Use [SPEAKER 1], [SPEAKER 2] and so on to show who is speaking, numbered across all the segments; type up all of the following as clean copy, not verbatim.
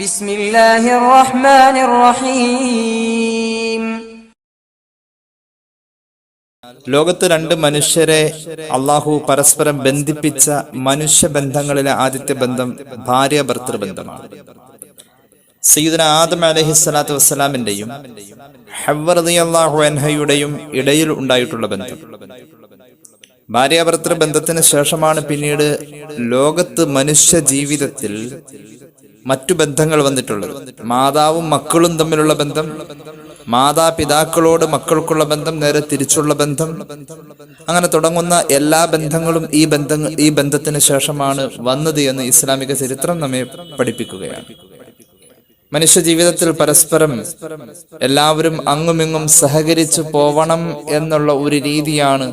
[SPEAKER 1] ബിസ്മില്ലാഹിർ റഹ്മാനിർ റഹീം.
[SPEAKER 2] ലോകത്ത് രണ്ട് മനുഷ്യരെ അള്ളാഹു പരസ്പരം ബന്ധിപ്പിച്ച മനുഷ്യബന്ധങ്ങളിലെ ആദ്യത്തെ ബന്ധം ഭാര്യ ഭർത്തൃബന്ധമാണ്. സയ്യിദുനാ ആദം അലൈഹിസ്സലാത്തു വസ്സലാമിന്റെയും ഹവ്വ റളിയല്ലാഹു അൻഹയുടെയും ഇടയിൽ ഉണ്ടായിട്ടുള്ള ബന്ധം. ഭാര്യ ഭർത്തൃബന്ധത്തിന് ശേഷമാണ് പിന്നീട് ലോകത്ത് മനുഷ്യ ജീവിതത്തിൽ മറ്റു ബന്ധങ്ങൾ വന്നിട്ടുള്ളത്. മാതാവും മക്കളും തമ്മിലുള്ള ബന്ധം, മാതാപിതാക്കളോട് മക്കൾക്കുള്ള ബന്ധം, നേരെ തിരിച്ചുള്ള ബന്ധം, അങ്ങനെ തുടങ്ങുന്ന എല്ലാ ബന്ധങ്ങളും ഈ ബന്ധത്തിന് ശേഷമാണ് വന്നത് എന്ന് ഇസ്ലാമിക ചരിത്രം നമ്മെ പഠിപ്പിക്കുകയാണ്. മനുഷ്യ ജീവിതത്തിൽ പരസ്പരം എല്ലാവരും അങ്ങുമിങ്ങും സഹകരിച്ചു പോവണം എന്നുള്ള ഒരു രീതിയാണ്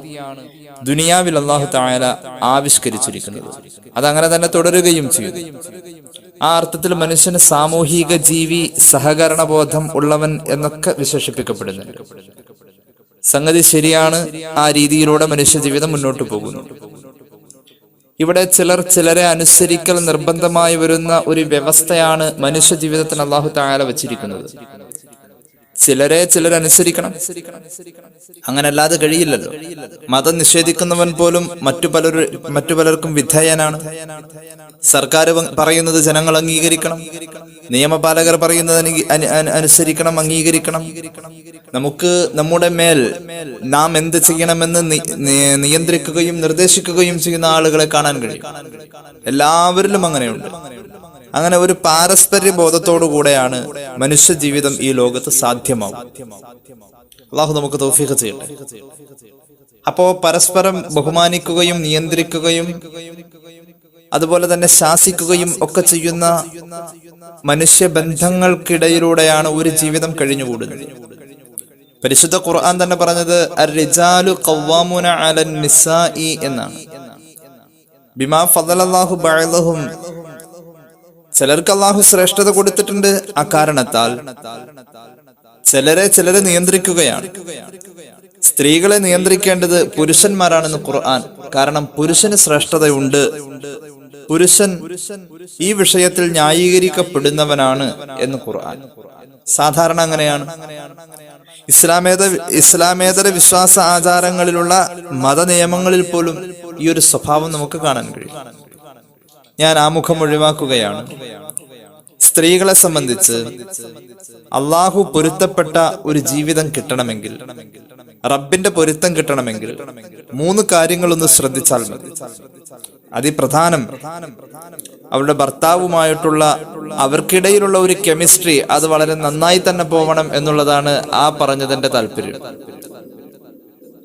[SPEAKER 2] ദുനിയാവിൽ അല്ലാഹു തആല ആവിഷ്കരിച്ചിരിക്കുന്നത്. അതങ്ങനെ തന്നെ തുടരുകയും ചെയ്തു. ആ അർത്ഥത്തിൽ മനുഷ്യന് സാമൂഹിക ജീവി, സഹകരണബോധം ഉള്ളവൻ എന്നൊക്കെ വിശേഷിപ്പിക്കപ്പെടുന്നുണ്ട്. സംഗതി ശരിയാണ്. ആ രീതിയിലൂടെ മനുഷ്യ ജീവിതം മുന്നോട്ട് പോകുന്നു. ഇവിടെ ചിലരെ അനുസരിക്കൽ നിർബന്ധമായി വരുന്ന ഒരു വ്യവസ്ഥയാണ് മനുഷ്യ ജീവിതത്തിന് അല്ലാഹു തആല വച്ചിരിക്കുന്നത്. ചിലരെ അനുസരിക്കണം. അങ്ങനെ അല്ലാതെ കഴിയില്ലല്ലോ. മതം നിഷേധിക്കുന്നവൻ പോലും മറ്റു പലർക്കും വിധേയനാണ്. സർക്കാർ പറയുന്നത് ജനങ്ങൾ അംഗീകരിക്കണം, നിയമപാലകർ പറയുന്നത് അനുസരിക്കണം, അംഗീകരിക്കണം. നമുക്ക് നമ്മുടെ മേൽ നാം എന്ത് ചെയ്യണമെന്ന് നിയന്ത്രിക്കുകയും നിർദ്ദേശിക്കുകയും ചെയ്യുന്ന ആളുകളെ കാണാൻ കഴിയും. എല്ലാവരിലും അങ്ങനെയുണ്ട്. അങ്ങനെ ഒരു പാരസ്പര്യ ബോധത്തോടു കൂടെയാണ് മനുഷ്യ ജീവിതം ഈ ലോകത്ത് സാധ്യമാവും. അല്ലാഹു നമുക്ക് തൗഫീഖ് ചെയ്യട്ടെ. അപ്പോ പരസ്പരം ബഹുമാനിക്കുകയും നിയന്ത്രിക്കുകയും അതുപോലെ തന്നെ ശാസിക്കുകയും ഒക്കെ ചെയ്യുന്ന മനുഷ്യബന്ധങ്ങൾക്കിടയിലൂടെയാണ് ഒരു ജീവിതം കഴിഞ്ഞുകൂടുന്നത്. പരിശുദ്ധ ഖുർആൻ തന്നെ പറഞ്ഞത് അർ-റിജാലു ഖവ്വാമൂന അലൻ നിസാഇ എന്നാണ്. ബിമാ ഫളലല്ലാഹു ബഅദഹും, ചിലർക്ക് അല്ലാഹു ശ്രേഷ്ഠത കൊടുത്തിട്ടുണ്ട്. അക്കാരണത്താൽ ചിലരെ നിയന്ത്രിക്കുകയാണ്. സ്ത്രീകളെ നിയന്ത്രിക്കേണ്ടത് പുരുഷന്മാരാണെന്ന് ഖുർആൻ. കാരണം പുരുഷന് ശ്രേഷ്ഠതയുണ്ട്, പുരുഷൻ ഈ വിഷയത്തിൽ ന്യായീകരിക്കപ്പെടുന്നവനാണ് എന്ന് ഖുർആൻ. സാധാരണ അങ്ങനെയാണ്. ഇസ്ലാമേതര വിശ്വാസ ആചാരങ്ങളിലുള്ള മതനിയമങ്ങളിൽ പോലും ഈ ഒരു സ്വഭാവം നമുക്ക് കാണാൻ കഴിയും. ഞാൻ ആമുഖം ഒഴിവാക്കുകയാണ്. സ്ത്രീകളെ സംബന്ധിച്ച് അള്ളാഹു പൊരുത്തപ്പെട്ട ഒരു ജീവിതം കിട്ടണമെങ്കിൽ, റബ്ബിന്റെ പൊരുത്തം കിട്ടണമെങ്കിൽ 3 കാര്യങ്ങളൊന്ന് ശ്രദ്ധിച്ചാൽ മതി. അതിപ്രധാനം അവരുടെ ഭർത്താവുമായിട്ടുള്ള അവർക്കിടയിലുള്ള ഒരു കെമിസ്ട്രി അത് വളരെ നന്നായി തന്നെ പോവണം എന്നുള്ളതാണ് ആ പറഞ്ഞതിന്റെ താല്പര്യം.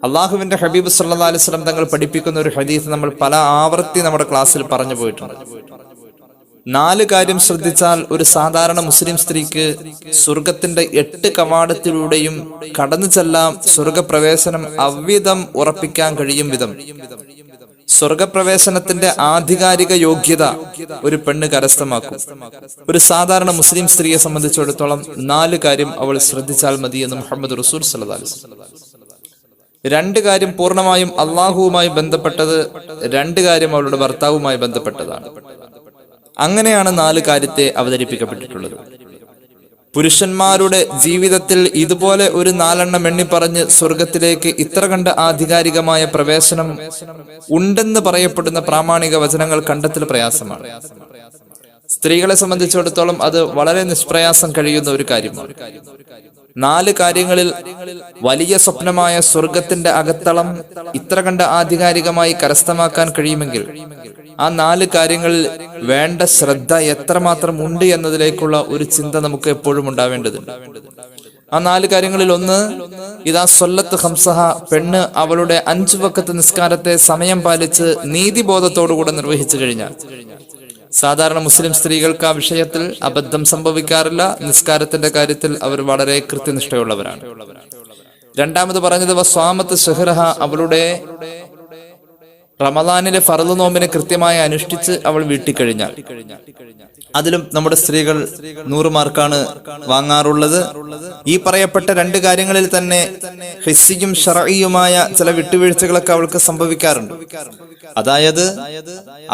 [SPEAKER 2] അള്ളാഹുവിന്റെ ഹബീബ് സല്ലല്ലാഹു അലൈഹി വസല്ലം തങ്ങൾ പഠിപ്പിക്കുന്ന ഒരു ഹദീസ് നമ്മൾ പല ആവർത്തി നമ്മുടെ ക്ലാസ്സിൽ പറഞ്ഞു പോയിട്ടുണ്ട്. 4 കാര്യം ശ്രദ്ധിച്ചാൽ ഒരു സാധാരണ മുസ്ലിം സ്ത്രീക്ക് സ്വർഗത്തിന്റെ 8 കവാടത്തിലൂടെയും കടന്നു ചെല്ലാം, സ്വർഗപ്രവേശനം അവ്വിധം ഉറപ്പിക്കാൻ കഴിയും വിധം സ്വർഗപ്രവേശനത്തിന്റെ ആധികാരിക യോഗ്യത ഒരു പെണ്ണ് കരസ്ഥമാക്കും. ഒരു സാധാരണ മുസ്ലിം സ്ത്രീയെ സംബന്ധിച്ചിടത്തോളം 4 കാര്യം അവൾ ശ്രദ്ധിച്ചാൽ മതി എന്ന് മുഹമ്മദ് റസൂൽ സല്ലല്ലാഹു അലൈഹി വസല്ലം. 2 കാര്യം പൂർണ്ണമായും അള്ളാഹുവുമായി ബന്ധപ്പെട്ടത്, 2 കാര്യം അവളുടെ ഭർത്താവുമായി ബന്ധപ്പെട്ടതാണ്. അങ്ങനെയാണ് 4 കാര്യത്തെ അവതരിപ്പിക്കപ്പെട്ടിട്ടുള്ളത്. പുരുഷന്മാരുടെ ജീവിതത്തിൽ ഇതുപോലെ ഒരു 4 എണ്ണി പറഞ്ഞ് സ്വർഗത്തിലേക്ക് ഇത്ര കണ്ട ആധികാരികമായ പ്രവേശനം ഉണ്ടെന്ന് പറയപ്പെടുന്ന പ്രാമാണിക വചനങ്ങൾ കണ്ടെത്തൽ പ്രയാസമാണ്. സ്ത്രീകളെ സംബന്ധിച്ചിടത്തോളം അത് വളരെ നിഷ്പ്രയാസം കഴിയുന്ന ഒരു കാര്യമാണ്. 4 കാര്യങ്ങളിൽ വലിയ സ്വപ്നമായ സ്വർഗത്തിന്റെ അകത്തളം ഇത്ര കണ്ട ആധികാരികമായി കരസ്ഥമാക്കാൻ കഴിയുമെങ്കിൽ ആ 4 കാര്യങ്ങളിൽ വേണ്ട ശ്രദ്ധ എത്രമാത്രം ഉണ്ട് എന്നതിലേക്കുള്ള ഒരു ചിന്ത നമുക്ക് എപ്പോഴും ഉണ്ടാവേണ്ടതുണ്ട്. ആ 4 കാര്യങ്ങളിൽ ഒന്ന്, ഇതാ സ്വല്ലത്ത് ഖംസഹ, പെണ്ണ് അവളുടെ 5 വഖത്ത് നിസ്കാരത്തെ സമയം പാലിച്ച് നീതിബോധത്തോടുകൂടെ നിർവഹിച്ചു കഴിഞ്ഞാൽ. സാധാരണ മുസ്ലിം സ്ത്രീകൾക്ക് ആ വിഷയത്തിൽ അബദ്ധം സംഭവിക്കാറില്ല. നിസ്കാരത്തിന്റെ കാര്യത്തിൽ അവർ വളരെ കൃത്യനിഷ്ഠയുള്ളവരാണ്. രണ്ടാമത് പറഞ്ഞത് വസ്വാമത്ത് ഷഹ്റഹ, അവളുടെ റമദാനിലെ ഫർള് നോമ്പിനെ കൃത്യമായി അനുഷ്ഠിച്ച് അവൾ വീട്ടിൽ കഴിഞ്ഞാൽ, അതിലും നമ്മുടെ സ്ത്രീകൾ 100 മാർക്കാണ് വാങ്ങാറുള്ളത്. ഈ പറയപ്പെട്ട 2 കാര്യങ്ങളിൽ തന്നെ ഹിസ്സിയും ശർഈയുമായ ചില വിട്ടുവീഴ്ചകളൊക്കെ അവൾക്ക് സംഭവിക്കാറുണ്ട്. അതായത്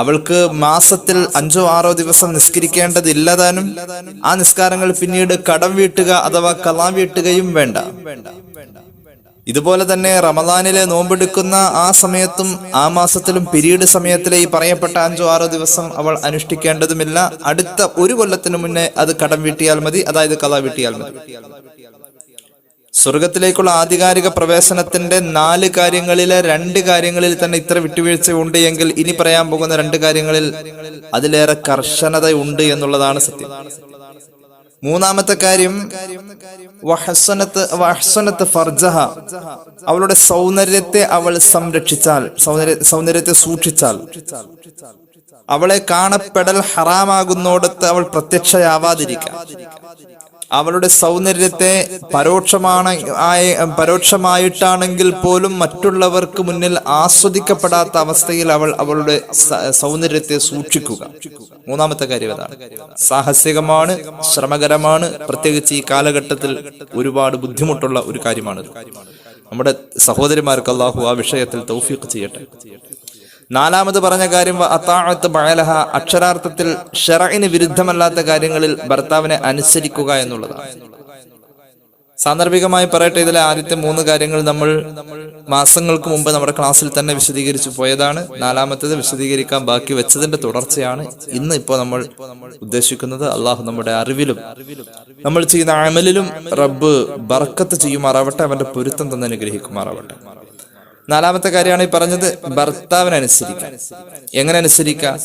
[SPEAKER 2] അവൾക്ക് മാസത്തിൽ 5-6 ദിവസം നിസ്കരിക്കേണ്ടതില്ലതാനും ആ നിസ്കാരങ്ങൾ പിന്നീട് കടം വീട്ടുക അഥവാ ഖളാ വീട്ടുകയും വേണ്ട. ഇതുപോലെ തന്നെ റമദാനിലെ നോമ്പെടുക്കുന്ന ആ സമയത്തും ആ മാസത്തിലും പിരീഡ് സമയത്തിലെ ഈ പറയപ്പെട്ട 5-6 ദിവസം അവൾ അനുഷ്ഠിക്കേണ്ടതുമില്ല. അടുത്ത 1 കൊല്ലത്തിന് മുന്നേ അത് കടം വീട്ടിയാൽ മതി, അതായത് ഖളാ വീട്ടിയാൽ മതി. സ്വർഗത്തിലേക്കുള്ള ആധികാരിക പ്രവേശനത്തിന്റെ 4 കാര്യങ്ങളിലെ 2 കാര്യങ്ങളിൽ തന്നെ ഇത്ര വിട്ടുവീഴ്ച ഉണ്ട് എങ്കിൽ ഇനി പറയാൻ പോകുന്ന 2 കാര്യങ്ങളിൽ അതിലേറെ കർശനത ഉണ്ട് എന്നുള്ളതാണ് സത്യം. മൂന്നാമത്തെ കാര്യം വഹ്സനത്ത് ഫർജഹ, അവളുടെ സൗന്ദര്യത്തെ അവൾ സംരക്ഷിച്ചാൽ, സൗന്ദര്യത്തെ സൂക്ഷിച്ചാൽ, അവളെ കാണപ്പെടൽ ഹറാമാകുന്നോടത്ത് അവൾ പ്രത്യക്ഷയാവാതിരിക്കാം. അവളുടെ സൗന്ദര്യത്തെ പരോക്ഷമായിട്ടാണെങ്കിൽ പോലും മറ്റുള്ളവർക്ക് മുന്നിൽ ആസ്വദിക്കപ്പെടാത്ത അവസ്ഥയിൽ അവൾ അവളുടെ സൗന്ദര്യത്തെ സൂക്ഷിക്കുക. മൂന്നാമത്തെ കാര്യം അതാണ്. സാഹസികമാണ്, ശ്രമകരമാണ്, പ്രത്യേകിച്ച് ഈ കാലഘട്ടത്തിൽ ഒരുപാട് ബുദ്ധിമുട്ടുള്ള ഒരു കാര്യമാണ്. നമ്മുടെ സഹോദരിമാർക്ക് അല്ലാഹു ആ വിഷയത്തിൽ തൗഫീഖ് ചെയ്യട്ടെ. നാലാമത് പറഞ്ഞ കാര്യം അതാഅത്ത് ബഅലഹ, അക്ഷരാർത്ഥത്തിൽ ശർഇന് വിരുദ്ധമല്ലാത്ത കാര്യങ്ങളിൽ ഭർത്താവിനെ അനുസരിക്കുക എന്നുള്ളതാണ്. സാന്ദർഭികമായി പറയട്ടെ, ഇതിലെ ആദ്യത്തെ 3 കാര്യങ്ങൾ നമ്മൾ മാസങ്ങൾക്ക് മുമ്പ് നമ്മുടെ ക്ലാസ്സിൽ തന്നെ വിശദീകരിച്ചു പോയതാണ്. നാലാമത്തേത് വിശദീകരിക്കാൻ ബാക്കി വെച്ചതിന്റെ തുടർച്ചയാണ്. ഇന്ന് ഇപ്പോൾ നമ്മൾ ഉദ്ദേശിക്കുന്നത് അള്ളാഹു നമ്മുടെ അറിവിലും നമ്മൾ ചെയ്യുന്ന അമലിലും റബ്ബ് ബർക്കത്ത് ചെയ്യുമാറാവട്ടെ, അവന്റെ പൊരുത്തം തന്നെ അനുഗ്രഹിക്കുമാറാവട്ടെ. നാലാമത്തെ കാര്യമാണ് ഈ പറഞ്ഞത്, ഭർത്താവിനെ അനുസരിക്കാം. എങ്ങനെ അനുസരിക്കാം?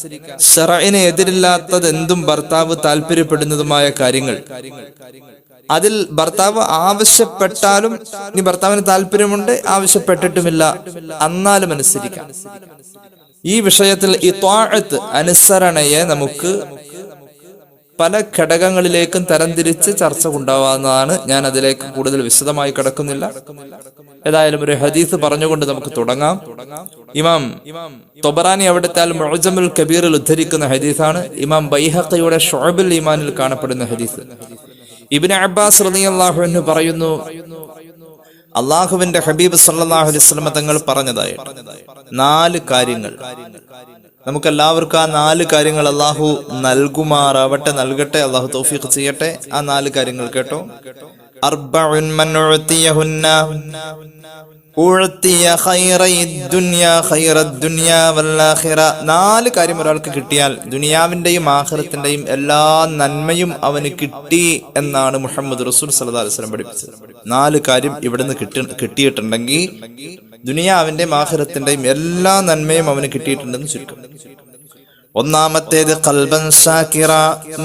[SPEAKER 2] ശർഇന് എതിരില്ലാത്തത് എന്തും ഭർത്താവ് താല്പര്യപ്പെടുന്നതുമായ കാര്യങ്ങൾ അതിൽ ഭർത്താവ് ആവശ്യപ്പെട്ടാലും, ഇനി ഭർത്താവിന് താല്പര്യമുണ്ട് ആവശ്യപ്പെട്ടിട്ടുമില്ല എന്നാലും അനുസരിക്കാം. ഈ വിഷയത്തിൽ ഇത്വാഅത്ത്, അനുസരണയെ നമുക്ക് പല ഘടകങ്ങളിലേക്കും തരംതിരിച്ച് ചർച്ച കൊണ്ടുപോകാവുന്നതാണ്. ഞാൻ അതിലേക്ക് കൂടുതൽ വിശദമായി കടക്കുന്നില്ല. ഏതായാലും ഒരു ഹദീസ് പറഞ്ഞുകൊണ്ട് നമുക്ക് തുടങ്ങാം. ഇമാം തൊബറാനി അവിടുത്തെ അൽ മുഅ്ജമുൽ കബീറിൽ ഉദ്ധരിക്കുന്ന ഹദീസാണ്. ഇമാം ബൈഹഖിയുടെ ശുഅബുൽ ഈമാനിൽ കാണപ്പെടുന്ന ഹദീസ്. ഇബ്നു അബ്ബാസ് റളിയല്ലാഹു അൻഹു പറയുന്നു, അള്ളാഹുവിന്റെ ഹബീബ് സല്ലല്ലാഹു അലൈഹി വസല്ലം തങ്ങൾ പറഞ്ഞതായിട്ട് 4 കാര്യങ്ങൾ, നമുക്കെല്ലാവർക്കും ആ 4 കാര്യങ്ങൾ അള്ളാഹു നൽകുമാറാവട്ടെ, നൽകട്ടെ, അള്ളാഹു തൗഫീഖ് ചെയ്യട്ടെ. ആ 4 കാര്യങ്ങൾ കേട്ടോ. അർബഉൻ മൻ ഉഅതിയഹുന്ന ഉഅതിയ ഖൈറദ്ദുനിയ ഖൈറദ്ദുനിയ വൽആഖിറ. 4 കാര്യം ഒരാൾക്ക് കിട്ടിയാൽ ദുനിയാവിന്റെയും ആഖിറത്തിന്റെയും എല്ലാ നന്മയും അവന് കിട്ടി എന്നാണ് മുഹമ്മദ് റസൂൽ സല്ലല്ലാഹു അലൈഹി വസല്ലം പഠിപ്പിച്ചത്. 4 കാര്യം ഇവിടുന്ന് കിട്ടിയിട്ടുണ്ടെങ്കിൽ ദുനിയാവിന്റെയും ആഖിറത്തിന്റെയും എല്ലാ നന്മയും അവന് കിട്ടിയിട്ടുണ്ടെന്ന് ചുരുക്കം. ഒന്നാമത്തേത് ഖൽബൻ ഷാകിറ,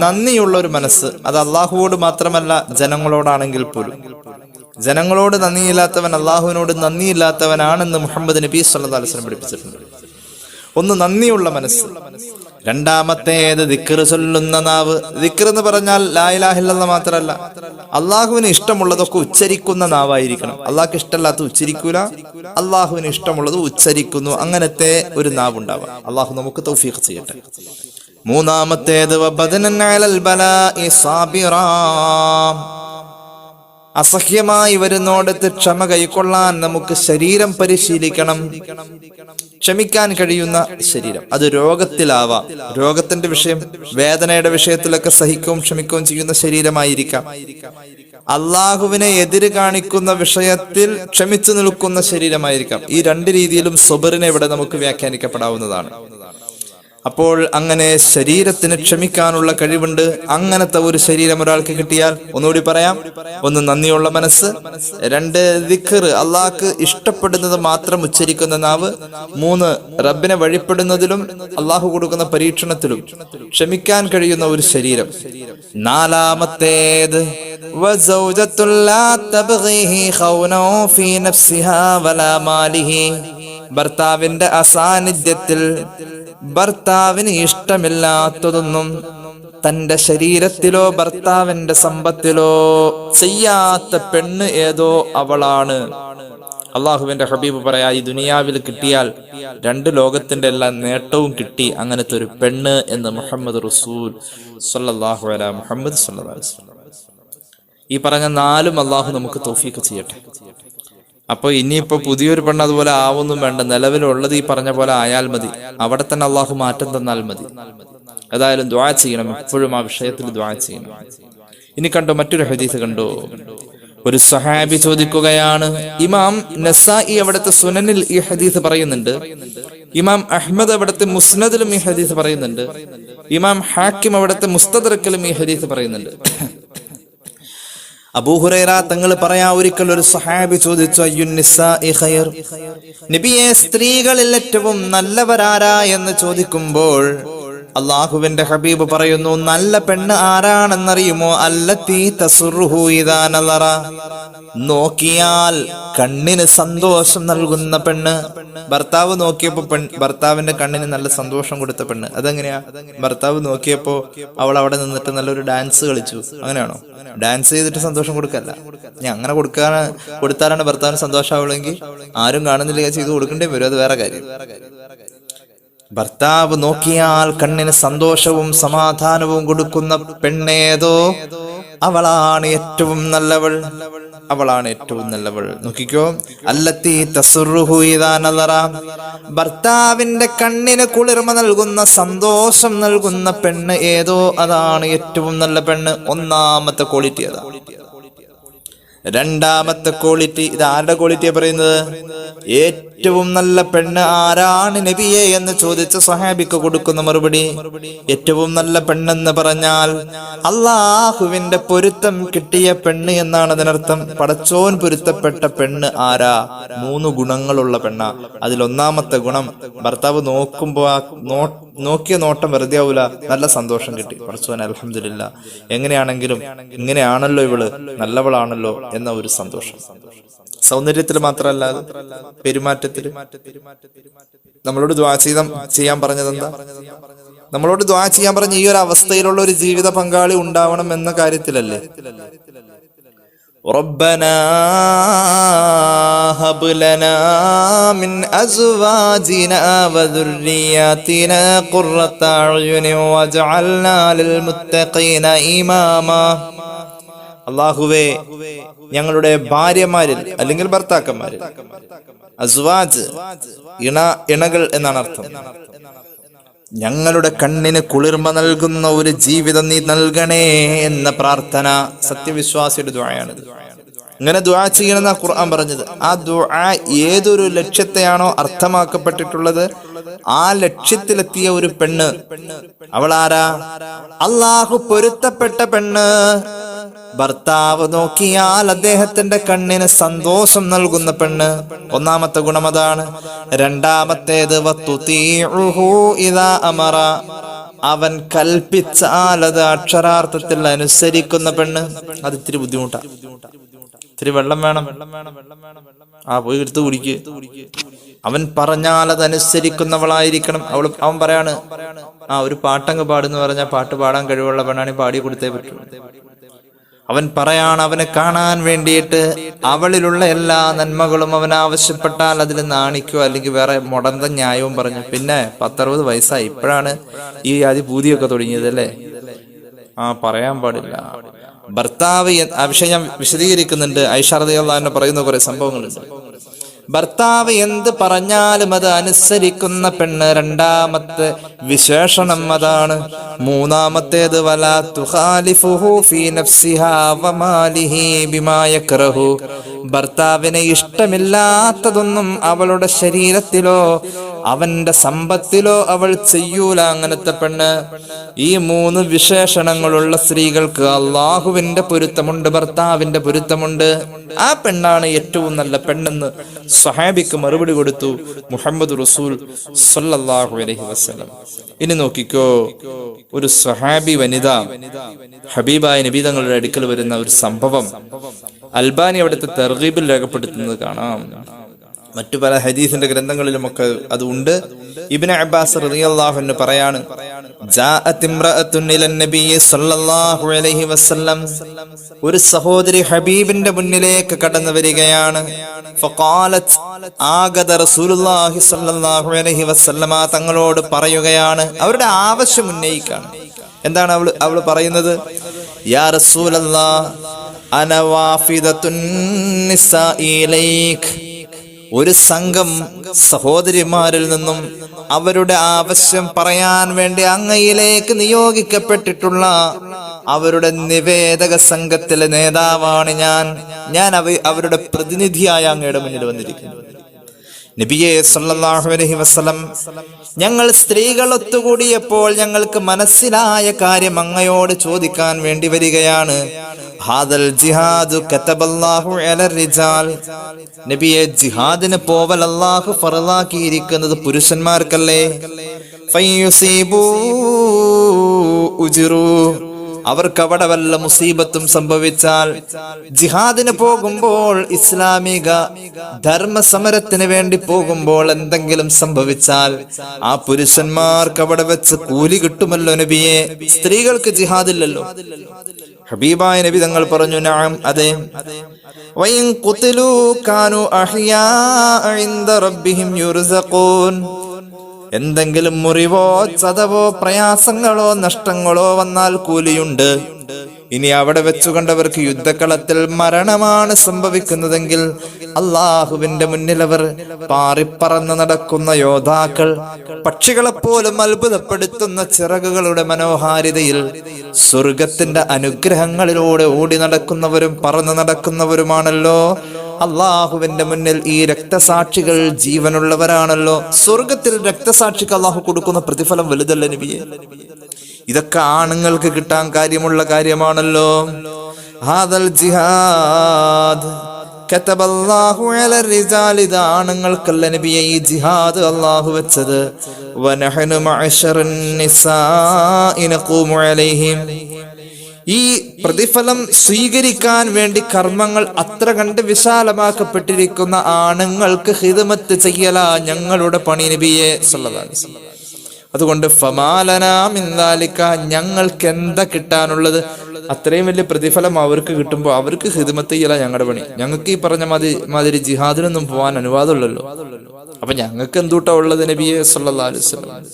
[SPEAKER 2] നന്ദിയുള്ള ഒരു മനസ്സ്. അത് അള്ളാഹുവോട് മാത്രമല്ല ജനങ്ങളോടാണെങ്കിൽ പോലും. ജനങ്ങളോട് നന്ദിയില്ലാത്തവൻ അള്ളാഹുവിനോട് നന്ദിയില്ലാത്തവനാണെന്ന് മുഹമ്മദ് നബി സല്ലല്ലാഹു അലൈഹി വസല്ലം പഠിപ്പിച്ചിട്ടുണ്ട്. ഒന്ന് നന്ദിയുള്ള മനസ്സ്. രണ്ടാമത്തേത് ദിക്ർ ചൊല്ലുന്ന നാവ്. ദിക്ർ എന്ന് പറഞ്ഞാൽ ലാ ഇലാഹ ഇല്ലല്ലാഹ് മാത്രമല്ല, അള്ളാഹുവിന് ഇഷ്ടമുള്ളതൊക്കെ ഉച്ചരിക്കുന്ന നാവായിരിക്കണം. അള്ളാഹ്ക്ക് ഇഷ്ടമല്ലാത്ത ഉച്ചരിക്കൂല, അള്ളാഹുവിന് ഇഷ്ടമുള്ളത് ഉച്ചരിക്കുന്നു. അങ്ങനത്തെ ഒരു നാവ് ഉണ്ടാവുക. അള്ളാഹു നമുക്ക് തൗഫീഖ് ചെയ്യട്ടെ. മൂന്നാമത്തേത് വബദനൻ അലൽ ബലാഇ സാബിറാ, അസഹ്യമായി വരുന്നോടത്ത് ക്ഷമ കൈക്കൊള്ളാൻ നമുക്ക് ശരീരം പരിശീലിക്കണം. ക്ഷമിക്കാൻ കഴിയുന്ന ശരീരം. അത് രോഗത്തിലാവാം, രോഗത്തിന്റെ വിഷയം, വേദനയുടെ വിഷയത്തിലൊക്കെ സഹിക്കുകയും ക്ഷമിക്കുകയും ചെയ്യുന്ന ശരീരമായിരിക്കാം. അള്ളാഹുവിനെ എതിര് കാണിക്കുന്ന വിഷയത്തിൽ ക്ഷമിച്ചു നിൽക്കുന്ന ശരീരമായിരിക്കാം. ഈ 2 രീതിയിലും സബറിനെ ഇവിടെ നമുക്ക് വ്യാഖ്യാനിക്കപ്പെടാവുന്നതാണ്. അപ്പോൾ അങ്ങനെ ശരീരത്തിന് ക്ഷമിക്കാനുള്ള കഴിവുണ്ട്. അങ്ങനത്തെ ഒരു ശരീരം ഒരാൾക്ക് കിട്ടിയാൽ, ഒന്നുകൂടി പറയാം, 1 നന്ദിയുള്ള മനസ്സ്, 2 ദിക്ർ, അള്ളാഹ്ക്ക് ഇഷ്ടപ്പെടുന്നത് മാത്രം ഉച്ചരിക്കുന്ന നാവ്, 3 റബ്ബിനെ വഴിപ്പെടുന്നതിലും അള്ളാഹു കൊടുക്കുന്ന പരീക്ഷണത്തിലും ക്ഷമിക്കാൻ കഴിയുന്ന ഒരു ശരീരം. നാലാമത്തേത് ഭർത്താവിന്റെ അസാന്നിധ്യത്തിൽ ഭർത്താവിന് ഇഷ്ടമില്ലാത്തതൊന്നും തന്റെ ശരീരത്തിലോ ഭർത്താവിന്റെ സമ്പത്തിലോ ചെയ്യാത്ത പെണ്ണ് ഏതോ അവളാണ്. അള്ളാഹുവിന്റെ ഹബീബ് പറയാ, ഈ ദുനിയാവിൽ കിട്ടിയാൽ 2 ലോകത്തിന്റെ എല്ലാ നേട്ടവും കിട്ടി അങ്ങനത്തെ ഒരു പെണ്ണ് എന്ന് മുഹമ്മദ് റസൂൽ സല്ലല്ലാഹു അലൈഹി മുഹമ്മദ് സല്ലല്ലാഹു അലൈഹി വസല്ലം. ഈ പറഞ്ഞ 4 അള്ളാഹു നമുക്ക് തൗഫീഖ് ചെയ്യട്ടെ. അപ്പൊ ഇനിയിപ്പോ പുതിയൊരു പെണ്ണ് അതുപോലെ ആവൊന്നും വേണ്ട, നിലവിലുള്ളത് ഈ പറഞ്ഞ പോലെ ആയാൽ മതി. അവിടെ തന്നെ അള്ളാഹു മാറ്റം തന്നാൽ മതി. ഏതായാലും ദുആ ചെയ്യണം, എപ്പോഴും ആ വിഷയത്തിൽ ദുആ ചെയ്യണം. ഇനി കണ്ടോ, മറ്റൊരു ഹദീസ് കണ്ടോ. ഒരു സഹാബി ചോദിക്കുകയാണ്. ഇമാം നസായി അവിടുത്തെ സുനനിൽ ഈ ഹദീസ് പറയുന്നുണ്ട്. ഇമാം അഹ്മദ് അവിടുത്തെ മുസ്നദിലും ഈ ഹദീസ് പറയുന്നുണ്ട്. ഇമാം ഹാക്കിം അവിടുത്തെ മുസ്തദറക്കിലും ഈ ഹദീസ് പറയുന്നുണ്ട്. അബൂ ഹുറൈറ തങ്ങൾ പറയാ, ഒരിക്കൽ ഒരു സഹാബി ചോദിച്ചു, അയ്യുൻ നിസാഇ ഖൈർ, നബിയെ സ്ത്രീകളിൽ ഏറ്റവും നല്ലവരാരാ എന്ന് ചോദിക്കുമ്പോൾ അള്ളാഹുവിന്റെ ഹബീബ് പറയുന്നു, നല്ല പെണ്ണ് ആരാണെന്നറിയുമോ? അല്ലത്തി തസുറുഹു ഇദാ നളറ, നോക്കിയാൽ കണ്ണിന് സന്തോഷം നൽകുന്ന പെണ്ണ്. ഭർത്താവ് നോക്കിയപ്പോ ഭർത്താവിന്റെ കണ്ണിന് നല്ല സന്തോഷം കൊടുത്ത പെണ്ണ്. അതെങ്ങനെയാ? ഭർത്താവ് നോക്കിയപ്പോ അവൾ അവിടെ നിന്നിട്ട് നല്ലൊരു ഡാൻസ് കളിച്ചു, അങ്ങനെയാണോ? ഡാൻസ് ചെയ്തിട്ട് സന്തോഷം കൊടുക്കല്ല. ഞാൻ അങ്ങനെ കൊടുത്താലാണ് ഭർത്താവിന് സന്തോഷമാവുള്ളെങ്കിൽ ആരും കാണുന്നില്ല, ചെയ്ത് കൊടുക്കേണ്ടി വരും, അത് വേറെ കാര്യം. ഭർത്താവ് നോക്കിയാൽ കണ്ണിന് സന്തോഷവും സമാധാനവും കൊടുക്കുന്ന പെണ്ണേതോ അവളാണ് ഏറ്റവും നല്ലവൾ, അവളാണ് ഏറ്റവും നല്ലവൾ. നോക്കിക്കോ, അല്ലത്തി തസുറുഹു ഇദാ നളറ, ഭർത്താവിന്റെ കണ്ണിന് കുളിർമ നൽകുന്ന സന്തോഷം നൽകുന്ന പെണ്ണ് ഏതോ അതാണ് ഏറ്റവും നല്ല പെണ്ണ്. ഒന്നാമത്തെ ക്വാളിറ്റി അതാ. രണ്ടാമത്തെ ക്വാളിറ്റി, ഇത് ആരുടെ ക്വാളിറ്റിയാ പറയുന്നത്? ഏറ്റവും നല്ല പെണ്ണ് ആരാണ് നബിയെ എന്ന് ചോദിച്ച സ്വഹാബിക്ക് കൊടുക്കുന്ന മറുപടി, ഏറ്റവും നല്ല പെണ്ണെന്ന് പറഞ്ഞാൽ അള്ളാഹുവിന്റെ പൊരുത്തം കിട്ടിയ പെണ്ണ് എന്നാണ് അതിനർത്ഥം. പടച്ചോൻ പൊരുത്തപ്പെട്ട പെണ്ണ് ആരാ? 3 ഗുണങ്ങളുള്ള പെണ്ണ. അതിലൊന്നാമത്തെ ഗുണം, ഭർത്താവ് നോക്കുമ്പോ ആ നോക്കിയ നോട്ടം വെറുതെ ആവൂല, നല്ല സന്തോഷം കിട്ടി. പടച്ചോൻ അൽഹംദുലില്ലാ, എങ്ങനെയാണെങ്കിലും ഇങ്ങനെയാണല്ലോ ഇവള്, നല്ലവളാണല്ലോ എന്ന ഒരു സന്തോഷം. സൗന്ദര്യത്തിൽ മാത്രമല്ല, പെരുമാറ്റത്തിൽ. നമ്മളോട് ദുആ ചെയ്യാൻ പറഞ്ഞതെന്താ? നമ്മളോട് ദുആ ചെയ്യാൻ പറഞ്ഞ ഈ ഒരു അവസ്ഥയിലുള്ള ഒരു ജീവിത പങ്കാളി ഉണ്ടാവണം എന്ന കാര്യത്തിലല്ലേ. റബ്ബനാ ഹബ് ലനാ മിൻ അസ്വാജിനാ വദുർരിയാതിനാ ഖുർറത അഅ്യുനി വജഅൽനാ ലിൽ മുത്തഖീന ഇമാമാ. അല്ലാഹുവേ, ഞങ്ങളുടെ ഭാര്യമാരിൽ അല്ലെങ്കിൽ ഭർത്താക്കന്മാരിൽ, അസ്വാജ് ഇണകൾ എന്നാണ് അർത്ഥം, ഞങ്ങളുടെ കണ്ണിന് കുളിർമ നൽകുന്ന ഒരു ജീവിതം നീ നൽകണേ എന്ന പ്രാർത്ഥന സത്യവിശ്വാസിയുടെ ദുആയാണിത്. ഇങ്ങനെ ദുആ ചെയ്യണമെന്നാ ഖുർആൻ പറഞ്ഞത്. ആ ദുആ ഏതൊരു ലക്ഷ്യത്തെയാണോ അർത്ഥമാക്കപ്പെട്ടിട്ടുള്ളത്, ആ ലക്ഷ്യത്തിലെത്തിയ ഒരു പെണ്ണ്, അവൾ ആരാ? അല്ലാഹു പൊരുത്തപ്പെട്ട പെണ്ണ്. ഭർത്താവ് നോക്കിയാൽ അദ്ദേഹത്തിന്റെ കണ്ണിന് സന്തോഷം നൽകുന്ന പെണ്ണ്. ഒന്നാമത്തെ ഗുണം അതാണ്. രണ്ടാമത്തേത് വതുതീഉഹു ഇദാ അമറ, അവൻ കൽപ്പിച്ചാൽ അത് അക്ഷരാർത്ഥത്തിൽ അനുസരിക്കുന്ന പെണ്ണ്. അത് ഇത്തിരി ബുദ്ധിമുട്ടാ. ഇത്തിരി വെള്ളം വേണം, പോയി എടുത്ത് കുടിക്ക്. അവൻ പറഞ്ഞാൽ അത് അനുസരിക്കുന്നവളായിരിക്കണം. അവൻ പറയാണ്, ഒരു പാട്ടങ്ങ് പാടുന്ന് പറഞ്ഞാൽ പാട്ട് പാടാൻ കഴിവുള്ള പെണ്ണാണ്, പാടി കൊടുത്തേ പറ്റൂ. അവൻ പറയാണ്, അവനെ കാണാൻ വേണ്ടിയിട്ട് അവളിലുള്ള എല്ലാ നന്മകളും അവൻ ആവശ്യപ്പെട്ടാൽ അതിൽ നാണിക്കോ അല്ലെങ്കിൽ വേറെ മുടന്ത ന്യായവും പറഞ്ഞു. പിന്നെ 10-60 വയസ്സായി, ഇപ്പോഴാണ് ഈ ആദ്യ പൂതിയൊക്കെ തുടങ്ങിയത് അല്ലേ? പറയാൻ പാടില്ല. ഭർത്താവ്, ആ വിഷയം ഞാൻ വിശദീകരിക്കുന്നുണ്ട്. ആയിഷ റളിയല്ലാഹു അൻഹ പറയുന്ന കുറെ സംഭവങ്ങളുണ്ട്. ഭർത്താവ് എന്ത് പറഞ്ഞാലും അത് അനുസരിക്കുന്ന പെണ്ണ്. രണ്ടാമത്തെ വിശേഷണം അതാണ്. മൂന്നാമത്തേത് വലാ തുഖാലിഫുഹു ഫീ നഫ്സിഹാ വമാലിഹി ബിമാ യക്റഹു, ഭർത്താവിനെ ഇഷ്ടമില്ലാത്തതൊന്നും അവളുടെ ശരീരത്തിലോ അവന്റെ സമ്പത്തിലോ അവൾ ചെയ്യൂല. അങ്ങനത്തെ പെണ്ണ്. ഈ 3 വിശേഷണങ്ങളുള്ള സ്ത്രീകൾക്ക് അള്ളാഹുവിന്റെ പൊരുത്തമുണ്ട്, ഭർത്താവിന്റെ പൊരുത്തമുണ്ട്. ആ പെണ്ണാണ് ഏറ്റവും നല്ല പെണ്ണെന്ന് സ്വഹാബിക്ക് മറുപടി കൊടുത്തു മുഹമ്മദ് റസൂൽ സല്ലല്ലാഹു അലൈഹി വസല്ലം. ഇനി നോക്കിക്കോ, ഒരു സ്വഹാബി വനിത ഹബീബായ നബി തങ്ങളുടെ അടുക്കൽ വരുന്ന ഒരു സംഭവം അൽബാനി അവിടുത്തെ തർഗീബിൽ രേഖപ്പെടുത്തുന്നത് കാണാം. മറ്റു പല ഹദീസിന്റെ ഗ്രന്ഥങ്ങളിലുമൊക്കെ അത് ഉണ്ട്. ഇബ്നു അബ്ബാസ് റളിയല്ലാഹു അൻഹു പറയാണ്, ജാഅത് ഇംറഅത്തുൻ ഇലൻ നബിയ്യി സ്വല്ലല്ലാഹു അലൈഹി വസല്ലം, ഒരു സഹോദരി ഹബീബിന്റെ മുന്നിലേക്ക് കടന്നു വരികയാണ്. ഫഖാലത്, ആഗത റസൂലുള്ളാഹി സ്വല്ലല്ലാഹു അലൈഹി വസല്ലമ തങ്ങളോട് പറയുകയാണ്, അവരുടെ ആവശ്യം ഉന്നയിക്കാണ്. എന്താണ് അവൾ പറയുന്നത്? യാ റസൂലല്ലാഹ്, അന വാഫിദത്തുൻ നിസാഇ ഇലൈക്, ഒരു സംഘം സഹോദരിമാരിൽ നിന്നും അവരുടെ ആവശ്യം പറയാൻ വേണ്ടി അങ്ങയിലേക്ക് നിയോഗിക്കപ്പെട്ടിട്ടുള്ള അവരുടെ നിവേദക സംഘത്തിലെ നേതാവാണ് ഞാൻ അവരുടെ പ്രതിനിധിയായ അങ്ങയുടെ മുന്നിൽ വന്നിരിക്കുന്നു. നബിയെ സല്ലല്ലാഹു അലൈഹി വസല്ലം, ഞങ്ങൾ സ്ത്രീകൾ ഒത്തുകൂടിയപ്പോൾ ഞങ്ങൾക്ക് മനസ്സിലായ കാര്യം അങ്ങയോട് ചോദിക്കാൻ വേണ്ടി വരികയാണ്. ഹാദൽ ജിഹാദു കതബല്ലാഹു അലർ റിജാൽ, നബിയെ, ജിഹാദിന് പോവൽ അല്ലാഹു ഫർളാക്കിയിരിക്കുന്നത് പുരുഷന്മാർക്കല്ലേ? ഫയുസീബു ഉജ്റു, അവർക്ക് അവിടെ വല്ല മുസീബത്തും സംഭവിച്ചാൽ, ജിഹാദിന് പോകുമ്പോൾ, ഇസ്ലാമിക ധർമ്മസമരത്തിന് വേണ്ടി പോകുമ്പോൾ എന്തെങ്കിലും സംഭവിച്ചാൽ ആ പുരുഷന്മാർക്ക് അവിടെ വെച്ച് കൂലി കിട്ടുമല്ലോ നബിയെ, സ്ത്രീകൾക്ക് ജിഹാദില്ലല്ലോ. ഹബീബായ നബി തങ്ങൾ പറഞ്ഞു, നഅം, അതെ. വഇൻ ഖുതിലൂ കാനൂ അഹ്യാ ഇൻദ റബ്ബിഹിം യുർസഖൂൻ, എന്തെങ്കിലും മുറിവോ ചതവോ പ്രയാസങ്ങളോ നഷ്ടങ്ങളോ വന്നാൽ കൂലിയുണ്ട്. ഇനി അവിടെ വെച്ചുകൊണ്ടവർക്ക് യുദ്ധക്കളത്തിൽ മരണമാണ് സംഭവിക്കുന്നതെങ്കിൽ അള്ളാഹുവിന്റെ മുന്നിൽ അവർ പാറിപ്പറന്ന് നടക്കുന്ന യോദ്ധാക്കൾ, പക്ഷികളെപ്പോലും അത്ഭുതപ്പെടുത്തുന്ന ചിറകുകളുടെ മനോഹാരിതയിൽ സ്വർഗത്തിന്റെ അനുഗ്രഹങ്ങളിലൂടെ ഓടി നടക്കുന്നവരും പറന്നു നടക്കുന്നവരുമാണല്ലോ. അള്ളാഹുവിന്റെ മുന്നിൽ ഈ രക്തസാക്ഷികൾ ജീവനുള്ളവരാണല്ലോ. സ്വർഗത്തിൽ രക്തസാക്ഷിക്ക് അള്ളാഹു കൊടുക്കുന്ന പ്രതിഫലം വലുതല്ല നബിയെ? ഇതൊക്കെ ആണുങ്ങൾക്ക് കിട്ടാൻ കാര്യമുള്ള കാര്യമാണല്ലോ. ഹാദൽ ജിഹാദ് കതബല്ലാഹു അലർ റിജാൽ, ഇത് ആണുങ്ങൾക്കല്ല നബിയെ ഈ ജിഹാദ് അള്ളാഹു വെച്ചത്. വനഹനു മഅശറൻ നിസാഇ നഖൂമു അലൈഹിം, ഈ പ്രതിഫലം സ്വീകരിക്കാൻ വേണ്ടി കർമ്മങ്ങൾ അത്ര കണ്ട് വിശാലമാക്കപ്പെട്ടിരിക്കുന്ന ആണുങ്ങൾക്ക് ഖിദ്മത്ത് ചെയ്യല ഞങ്ങളുടെ പണി നബിയെ സല്ലല്ലാഹു അലൈഹി വസല്ലം. അതുകൊണ്ട് ഫമാലനാ മിൻ ദാലിക, ഞങ്ങൾക്ക് എന്താ കിട്ടാനുള്ളത്? അത്രയും വലിയ പ്രതിഫലം അവർക്ക് കിട്ടുമ്പോൾ അവർക്ക് ഖിദ്മത്ത് ചെയ്യല ഞങ്ങളുടെ പണി. ഞങ്ങൾക്ക് ഈ പറഞ്ഞ മാതിരി ജിഹാദിനൊന്നും പോവാൻ അനുവാദമുള്ളല്ലോ. അപ്പൊ ഞങ്ങൾക്ക് എന്തൂട്ടാ ഉള്ളത് നബിയെ സല്ലല്ലാഹു അലൈഹി വസല്ലം?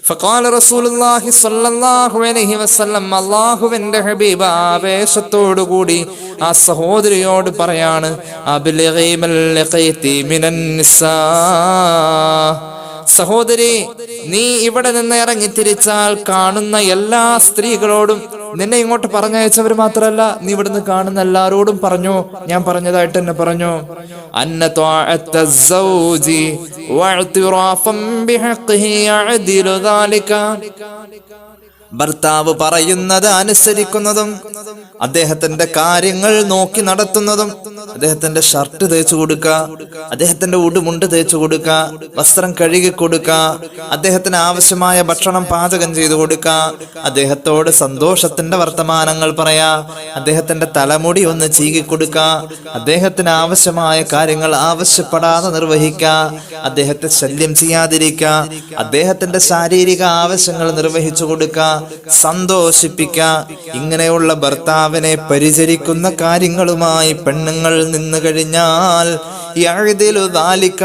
[SPEAKER 2] ഫഖാല റസൂലുള്ളാഹി സ്വല്ലല്ലാഹു അലൈഹി വസല്ലം, അല്ലാഹുവിന്റെ ഹബീബ് ആവേശത്തോടു കൂടി ആ സഹോദരിയോട് പറയാണ്, അബ്ലിഗി മൽ ലഖൈതി മിനൻ നിസാ, സഹോദരി, നീ ഇവിടെ നിന്ന് ഇറങ്ങി തിരിച്ചാൽ കാണുന്ന എല്ലാ സ്ത്രീകളോടും, നിന്നെ ഇങ്ങോട്ട് പറഞ്ഞയച്ചവർ മാത്രമല്ല, നീ ഇവിടുന്ന് കാണുന്ന എല്ലാരോടും പറഞ്ഞു, ഞാൻ പറഞ്ഞതായിട്ട് തന്നെ പറഞ്ഞു, അന്ന ത്വാഅത്ത സൗജി വഅ്തിറാഫൻ ബിഹഖ്ഹി യഅദിലു ദാലിക, ഭർത്താവ് പറയുന്നത് അനുസരിക്കുന്നതും അദ്ദേഹത്തിന്റെ കാര്യങ്ങൾ നോക്കി നടത്തുന്നതും, അദ്ദേഹത്തിന്റെ ഷർട്ട് തേച്ചു കൊടുക്കുക, അദ്ദേഹത്തിന്റെ ഉടുമുണ്ട് തേച്ചു കൊടുക്കുക, വസ്ത്രം കഴുകി കൊടുക്കുക, അദ്ദേഹത്തിന് ആവശ്യമായ ഭക്ഷണം പാചകം ചെയ്തു കൊടുക്കുക, അദ്ദേഹത്തോട് സന്തോഷത്തിന്റെ വർത്തമാനങ്ങൾ പറയാ, അദ്ദേഹത്തിന്റെ തലമുടി ഒന്ന് ചീകി കൊടുക്കുക, അദ്ദേഹത്തിന് ആവശ്യമായ കാര്യങ്ങൾ ആവശ്യപ്പെടാതെ നിർവഹിക്കുക, അദ്ദേഹത്തെ ശല്യം ചെയ്യാതിരിക്കുക, അദ്ദേഹത്തിന്റെ ശാരീരിക ആവശ്യങ്ങൾ നിർവഹിച്ചു കൊടുക്കുക, സന്തോഷിപ്പിക്കുക. ഇങ്ങനെയുള്ള ഭർത്താവിനെ പരിചരിക്കുന്ന കാര്യങ്ങളുമായി പെണ്ണുങ്ങൾ നിന്നു കഴിഞ്ഞാൽ യഅദിലു ദാലിക,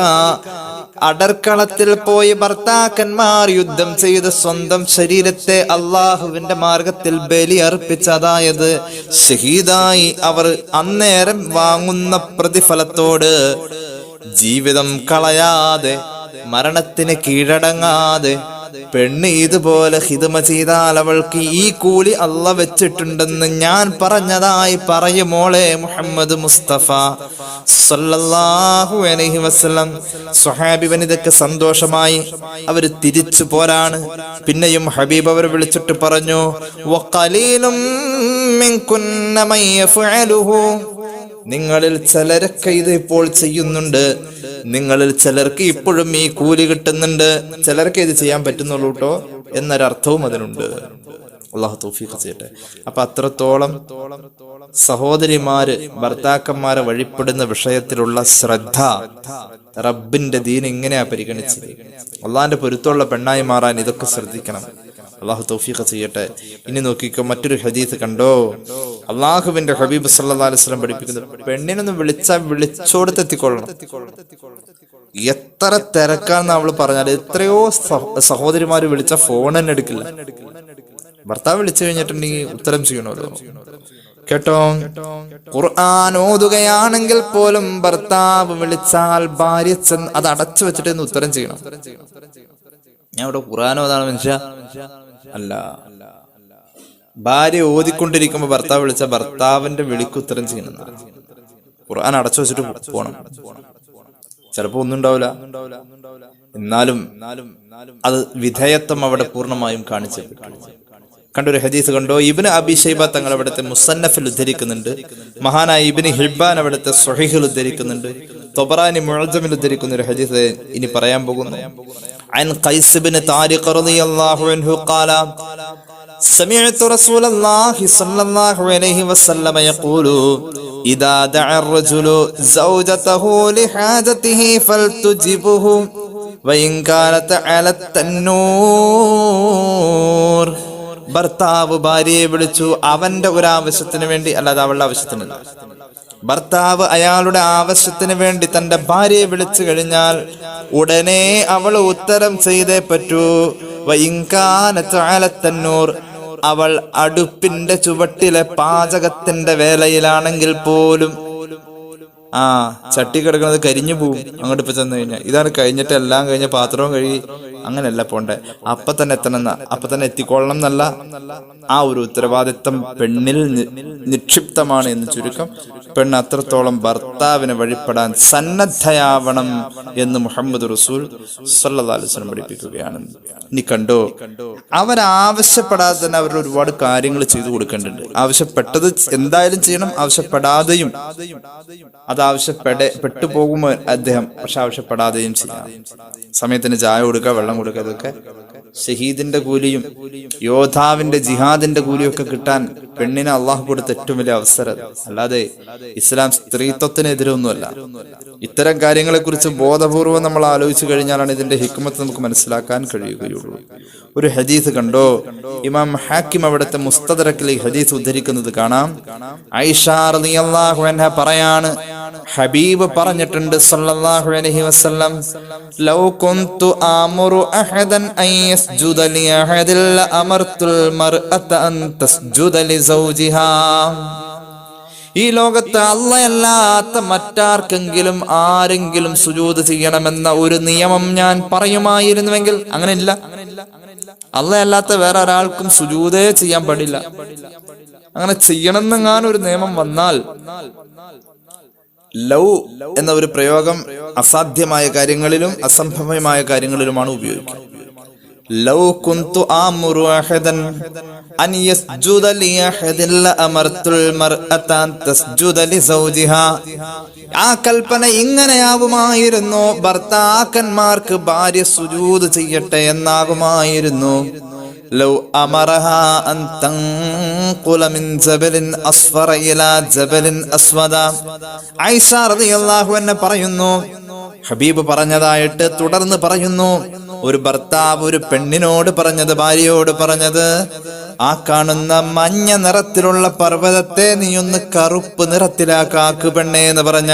[SPEAKER 2] അടർക്കളത്തിൽ പോയി ഭർത്താക്കന്മാർ യുദ്ധം ചെയ്ത് സ്വന്തം ശരീരത്തെ അള്ളാഹുവിന്റെ മാർഗത്തിൽ ബലി അർപ്പിച്ച്, അതായത് ഷഹീദായി അവർ അന്നേരം വാങ്ങുന്ന പ്രതിഫലത്തോട് ജീവിതം കളയാതെ, മരണത്തിന് കീഴടങ്ങാതെ പെണ്ണ് ഇതുപോലെ ഹിദ്മ ചെയ്താൽ അവൾക്ക് ഈ കൂലി അള്ളാഹ് വെച്ചിട്ടുണ്ടെന്ന് ഞാൻ പറഞ്ഞതായി പറയുമോളെ മുഹമ്മദ് മുസ്തഫ സല്ലല്ലാഹു അലൈഹി വസല്ലം. സ്വഹാബി വനിതക്ക് സന്തോഷമായി, അവര് തിരിച്ചു പോരാണ്. പിന്നെയും ഹബീബ് അവരെ വിളിച്ചിട്ട് പറഞ്ഞു, വഖലീലും മിൻകുന്ന മൻ യഫഅലുഹു, നിങ്ങളിൽ ചിലരൊക്കെ ഇത് ഇപ്പോൾ ചെയ്യുന്നുണ്ട്, നിങ്ങളിൽ ചിലർക്ക് ഇപ്പോഴും ഈ കൂലി കിട്ടുന്നുണ്ട്, ചിലർക്ക് ഇത് ചെയ്യാൻ പറ്റുന്നുള്ളൂ കേട്ടോ എന്നൊരർത്ഥവും അതിനുണ്ട്. അള്ളാഹു തൗഫീഖ് ചെയ്യട്ടെ. അപ്പൊ അത്രത്തോളം സഹോദരിമാര് ഭർത്താക്കന്മാരെ വഴിപ്പെടുന്ന വിഷയത്തിലുള്ള ശ്രദ്ധ റബ്ബിന്റെ ദീൻ എങ്ങനെയാ പരിഗണിച്ചത്? അള്ളാഹിന്റെ പൊരുത്തമുള്ള പെണ്ണായി മാറാൻ ഇതൊക്കെ ശ്രദ്ധിക്കണം. അള്ളാഹു തൗഫീഖ് ചെയ്യട്ടെ. ഇനി നോക്കിക്കോ, മറ്റൊരു ഹദീസ് കണ്ടോ. അള്ളാഹുവിന്റെ ഹബീബ് സല്ലല്ലാഹു അലൈഹി വസല്ലം പഠിപ്പിക്കുന്നത്, പെണ്ണിനൊന്ന് വിളിച്ചാൽ വിളിച്ചോടത്ത് എത്തിക്കൊള്ളണം. എത്ര തിരക്കാന്ന് അവള് പറഞ്ഞാൽ, എത്രയോ സഹോദരിമാര് വിളിച്ച ഫോൺ തന്നെ എടുക്കില്ല. ഭർത്താവ് വിളിച്ചു കഴിഞ്ഞിട്ടുണ്ടെങ്കിൽ ഉത്തരം ചെയ്യണമല്ലോ. കേട്ടോ, ഖുർആൻ ഓതുകയാണെങ്കിൽ പോലും ഭർത്താവ് വിളിച്ചാൽ ഭാര്യ അത് അടച്ചു വെച്ചിട്ട് ഉത്തരം ചെയ്യണം. ഞാൻ ഇവിടെ ഖുർആൻ ഓതാണ് മനുഷ്യ അല്ല. ഭാര്യ ഓതിക്കൊണ്ടിരിക്കുമ്പോ ഭർത്താവ് വിളിച്ച ഭർത്താവിന്റെ വിളിക്ക് ഉത്തരം ചെയ്യണം. ഖുർആൻ അടച്ചു വെച്ചിട്ട് പോണം. ചിലപ്പോ ഒന്നും ഉണ്ടാവില്ല, എന്നാലും അത് വിധേയത്വം അവിടെ പൂർണ്ണമായും കാണിച്ചു. കണ്ടൊരു ഹദീസ് കണ്ടോ, ഇബ്നു അബി ശൈബ തങ്ങൾ അവിടുത്തെ മുസന്നഫിൽ ഉദ്ധരിക്കുന്നുണ്ട്, മഹാനായ ഇബ്നു ഹിബ്ബാൻ അവിടുത്തെ സ്വഹീഹിൽ ഉദ്ധരിക്കുന്നുണ്ട്, തൊബറാനി മുഅ്ജമിൽ ഉദ്ധരിക്കുന്ന ഒരു ഹദീസ് ഇനി പറയാൻ പോകുന്നു. عن قيس بن طارق رضي الله عنه قال سمعت رسول الله صلى الله عليه وسلم يقول إذا دعا الرجل زوجته لحاجته فلتجبه وإن كانت على التنور. ഭർത്താവ് ഭാര്യയെ വിളിച്ചു അവന്റെ ഒരു ആവശ്യത്തിന് വേണ്ടി, അല്ലാതെ അവളുടെ ആവശ്യത്തിനല്ല. ഭർത്താവ് അയാളുടെ ആവശ്യത്തിന് വേണ്ടി തന്റെ ഭാര്യയെ വിളിച്ചു കഴിഞ്ഞാൽ ഉടനെ അവൾ ഉത്തരം ചെയ്തേ പറ്റൂ. വഇൻകാനതഅലത്തന്നൂർ, അവൾ അടുപ്പിന്റെ ചുവട്ടിലെ പാചകത്തിന്റെ വേലയിലാണെങ്കിൽ പോലും ചട്ടി കിടക്കുന്നത് കരിഞ്ഞു പോവും അങ്ങോട്ട് ഇപ്പൊ ചെന്ന് കഴിഞ്ഞാൽ. ഇതാണ് കഴിഞ്ഞിട്ട് എല്ലാം കഴിഞ്ഞ പാത്രവും കഴുകി അങ്ങനെയല്ല പോണ്ടേ, അപ്പൊ തന്നെ എത്തണം, അപ്പൊ തന്നെ എത്തിക്കൊള്ളണം എന്നല്ല. ആ ഒരു ഉത്തരവാദിത്വം പെണ്ണിൽ നിക്ഷിപ്തമാണ് എന്ന് ചുരുക്കം. പെണ്ണ് അത്രത്തോളം ഭർത്താവിനെ വഴിപ്പെടാൻ സന്നദ്ധയാവണം എന്ന് മുഹമ്മദ് റസൂൽ സല്ലല്ലാഹു അലൈഹി വസല്ലം പഠിപ്പിക്കുകയാണ്. നീ കണ്ടോ, അവരാവശ്യപ്പെടാതെ തന്നെ അവരുടെ ഒരുപാട് കാര്യങ്ങൾ ചെയ്തു കൊടുക്കേണ്ടതുണ്ട്. ആവശ്യപ്പെട്ടത് എന്തായാലും ചെയ്യണം, ആവശ്യപ്പെടാതെയും, അത് ആവശ്യപ്പെട്ടു പോകുമ്പോൾ അദ്ദേഹം പക്ഷെ ആവശ്യപ്പെടാതെയും ചെയ്യാം. സമയത്തിന് ചായ കൊടുക്കുക, വെള്ളം കൊടുക്കുക, ഇതൊക്കെ ഷഹീദിന്റെ കൂലിയും യോദ്ധാവിന്റെ ജിഹാദിന്റെ കൂലിയും ഒക്കെ കിട്ടാൻ പെണ്ണിനെ അള്ളാഹു കൊടുത്ത ഏറ്റവും വലിയ അവസരം. അല്ലാതെ ഇസ്ലാം സ്ത്രീത്വത്തിനെതിരൊന്നുമല്ല. ഇത്തരം കാര്യങ്ങളെ കുറിച്ച് ബോധപൂർവം നമ്മൾ ആലോചിച്ചു കഴിഞ്ഞാലാണ് ഇതിന്റെ ഹിക്മത്ത് നമുക്ക് മനസ്സിലാക്കാൻ കഴിയുകയുള്ളൂ. ഒരു ഹദീസ് കണ്ടോ, ഇമാം ഹാക്കിം അവിടുത്തെ മുസ്തദറക്കിൽ ഈ ഹദീസ് ഉദ്ധരിക്കുന്നത് കാണാം. ആയിഷ റളിയല്ലാഹു അൻഹ പറയാണ്, ഹബീബ് പറഞ്ഞിട്ടുണ്ട് സല്ലല്ലാഹു അലൈഹി വസല്ലം, ലൗ കുന്തു ആമുറു അഹദൻ അൻ യസ്ജുദ ലി അഹദിൽ അമർതുൽ മർഅത അൻ തസ്ജുദ ലി സൗജിഹാ. ഈ ലോകത്ത് അല്ലാഹയല്ലാത്ത മറ്റാർക്കെങ്കിലും ആരെങ്കിലും സുജൂദ് ചെയ്യണമെന്ന ഒരു നിയമം ഞാൻ പറയുമായിരുന്നുവെങ്കിൽ, അങ്ങനെയില്ല. അല്ലാഹയല്ലാത്ത വേറെ ഒരാൾക്കും സുജൂദേ ചെയ്യാൻ പാടില്ല. അങ്ങനെ ചെയ്യണമെന്നെങ്ങാനും ഒരു നിയമം വന്നാൽ, ലൗ എന്ന ഒരു പ്രയോഗം അസാധ്യമായ കാര്യങ്ങളിലും അസംഭവമായ കാര്യങ്ങളിലുമാണ് ഉപയോഗിക്കുക. ലൗ കുന്തു ആമുറു അഹദൻ അൻ യസ്ജുദ ലി അഹദിൻ ലഅമർതുൽ മർഅത അൻ തസ്ജുദ ലി സൗജിഹാ. ആ കൽപ്പന ഇങ്ങനെയാകുമായിരുന്നു, ഭർത്താക്കന്മാർക്ക് ഭാര്യ സുജൂദ് ചെയ്യട്ടെ എന്നാകുമായിരുന്നു. ലൗ അമറഹാ അൻ തൻഖുല മിൻ ജബലിൻ അസ്ഫറ ഇലാ ജബലിൻ അസ്വദ. ആയിഷ റളിയല്ലാഹു അൻഹ പറയുന്നു, ഹബീബ് പറഞ്ഞതായിട്ട് തുടർന്ന് പറയുന്നു, ഒരു ഭർത്താവ് ഒരു പെണ്ണിനോട് പറഞ്ഞത്, ഭാര്യയോട് പറഞ്ഞത്, ആ കാണുന്ന മഞ്ഞ നിറത്തിലുള്ള പർവ്വതത്തെ നീ ഒന്ന് കറുപ്പ് നിറത്തിലാക്കാക്ക് പെണ്ണേ എന്ന് പറഞ്ഞ,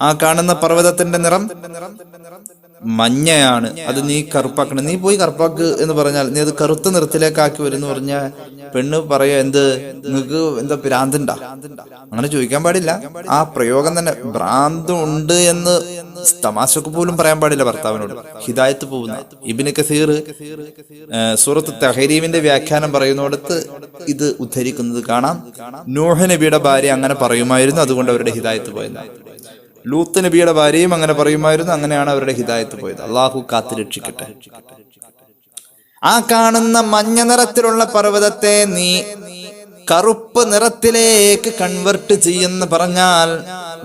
[SPEAKER 2] ആ കാണുന്ന പർവ്വതത്തിന്റെ നിറം മഞ്ഞയാണ്, അത് നീ കറുപ്പാക്കണം, നീ പോയി കറുപ്പാക്ക് എന്ന് പറഞ്ഞാൽ നീ അത് കറുത്ത നിറത്തിലേക്കാക്കി വരും എന്ന് പറഞ്ഞാൽ പെണ്ണ് പറയാ, എന്ത് നിങ്ങക്ക് എന്താ ഭ്രാന്തുണ്ടാ? അങ്ങനെ ചോദിക്കാൻ പാടില്ല. ആ പ്രയോഗം തന്നെ ഭ്രാന്ത് ഉണ്ട് എന്ന് തമാശക്ക് പോലും പറയാൻ പാടില്ല ഭർത്താവിനോട്. ഹിദായത്ത് പോകുന്ന ഇബ്നു കസീർ സൂറത്ത് തഹരീമിന്റെ വ്യാഖ്യാനം പറയുന്നിടത്ത് ഇത് ഉദ്ധരിക്കുന്നത് കാണാം. നൂഹ് നബിയുടെ ഭാര്യ അങ്ങനെ പറയുമായിരുന്നു, അതുകൊണ്ട് അവരുടെ ഹിദായത്ത് പോയത്. ലൂത്ത് നബിയുടെ ഭാര്യയും അങ്ങനെ പറയുമായിരുന്നു, അങ്ങനെയാണ് അവരുടെ ഹിദായത്ത് പോയത്. അള്ളാഹു കാത്തു രക്ഷിക്കട്ടെ. ആ കാണുന്ന മഞ്ഞ നിറത്തിലുള്ള പർവ്വതത്തെ നീ കറുപ്പ് നിറത്തിലേക്ക് കൺവെർട്ട് ചെയ്യുന്ന പറഞ്ഞാൽ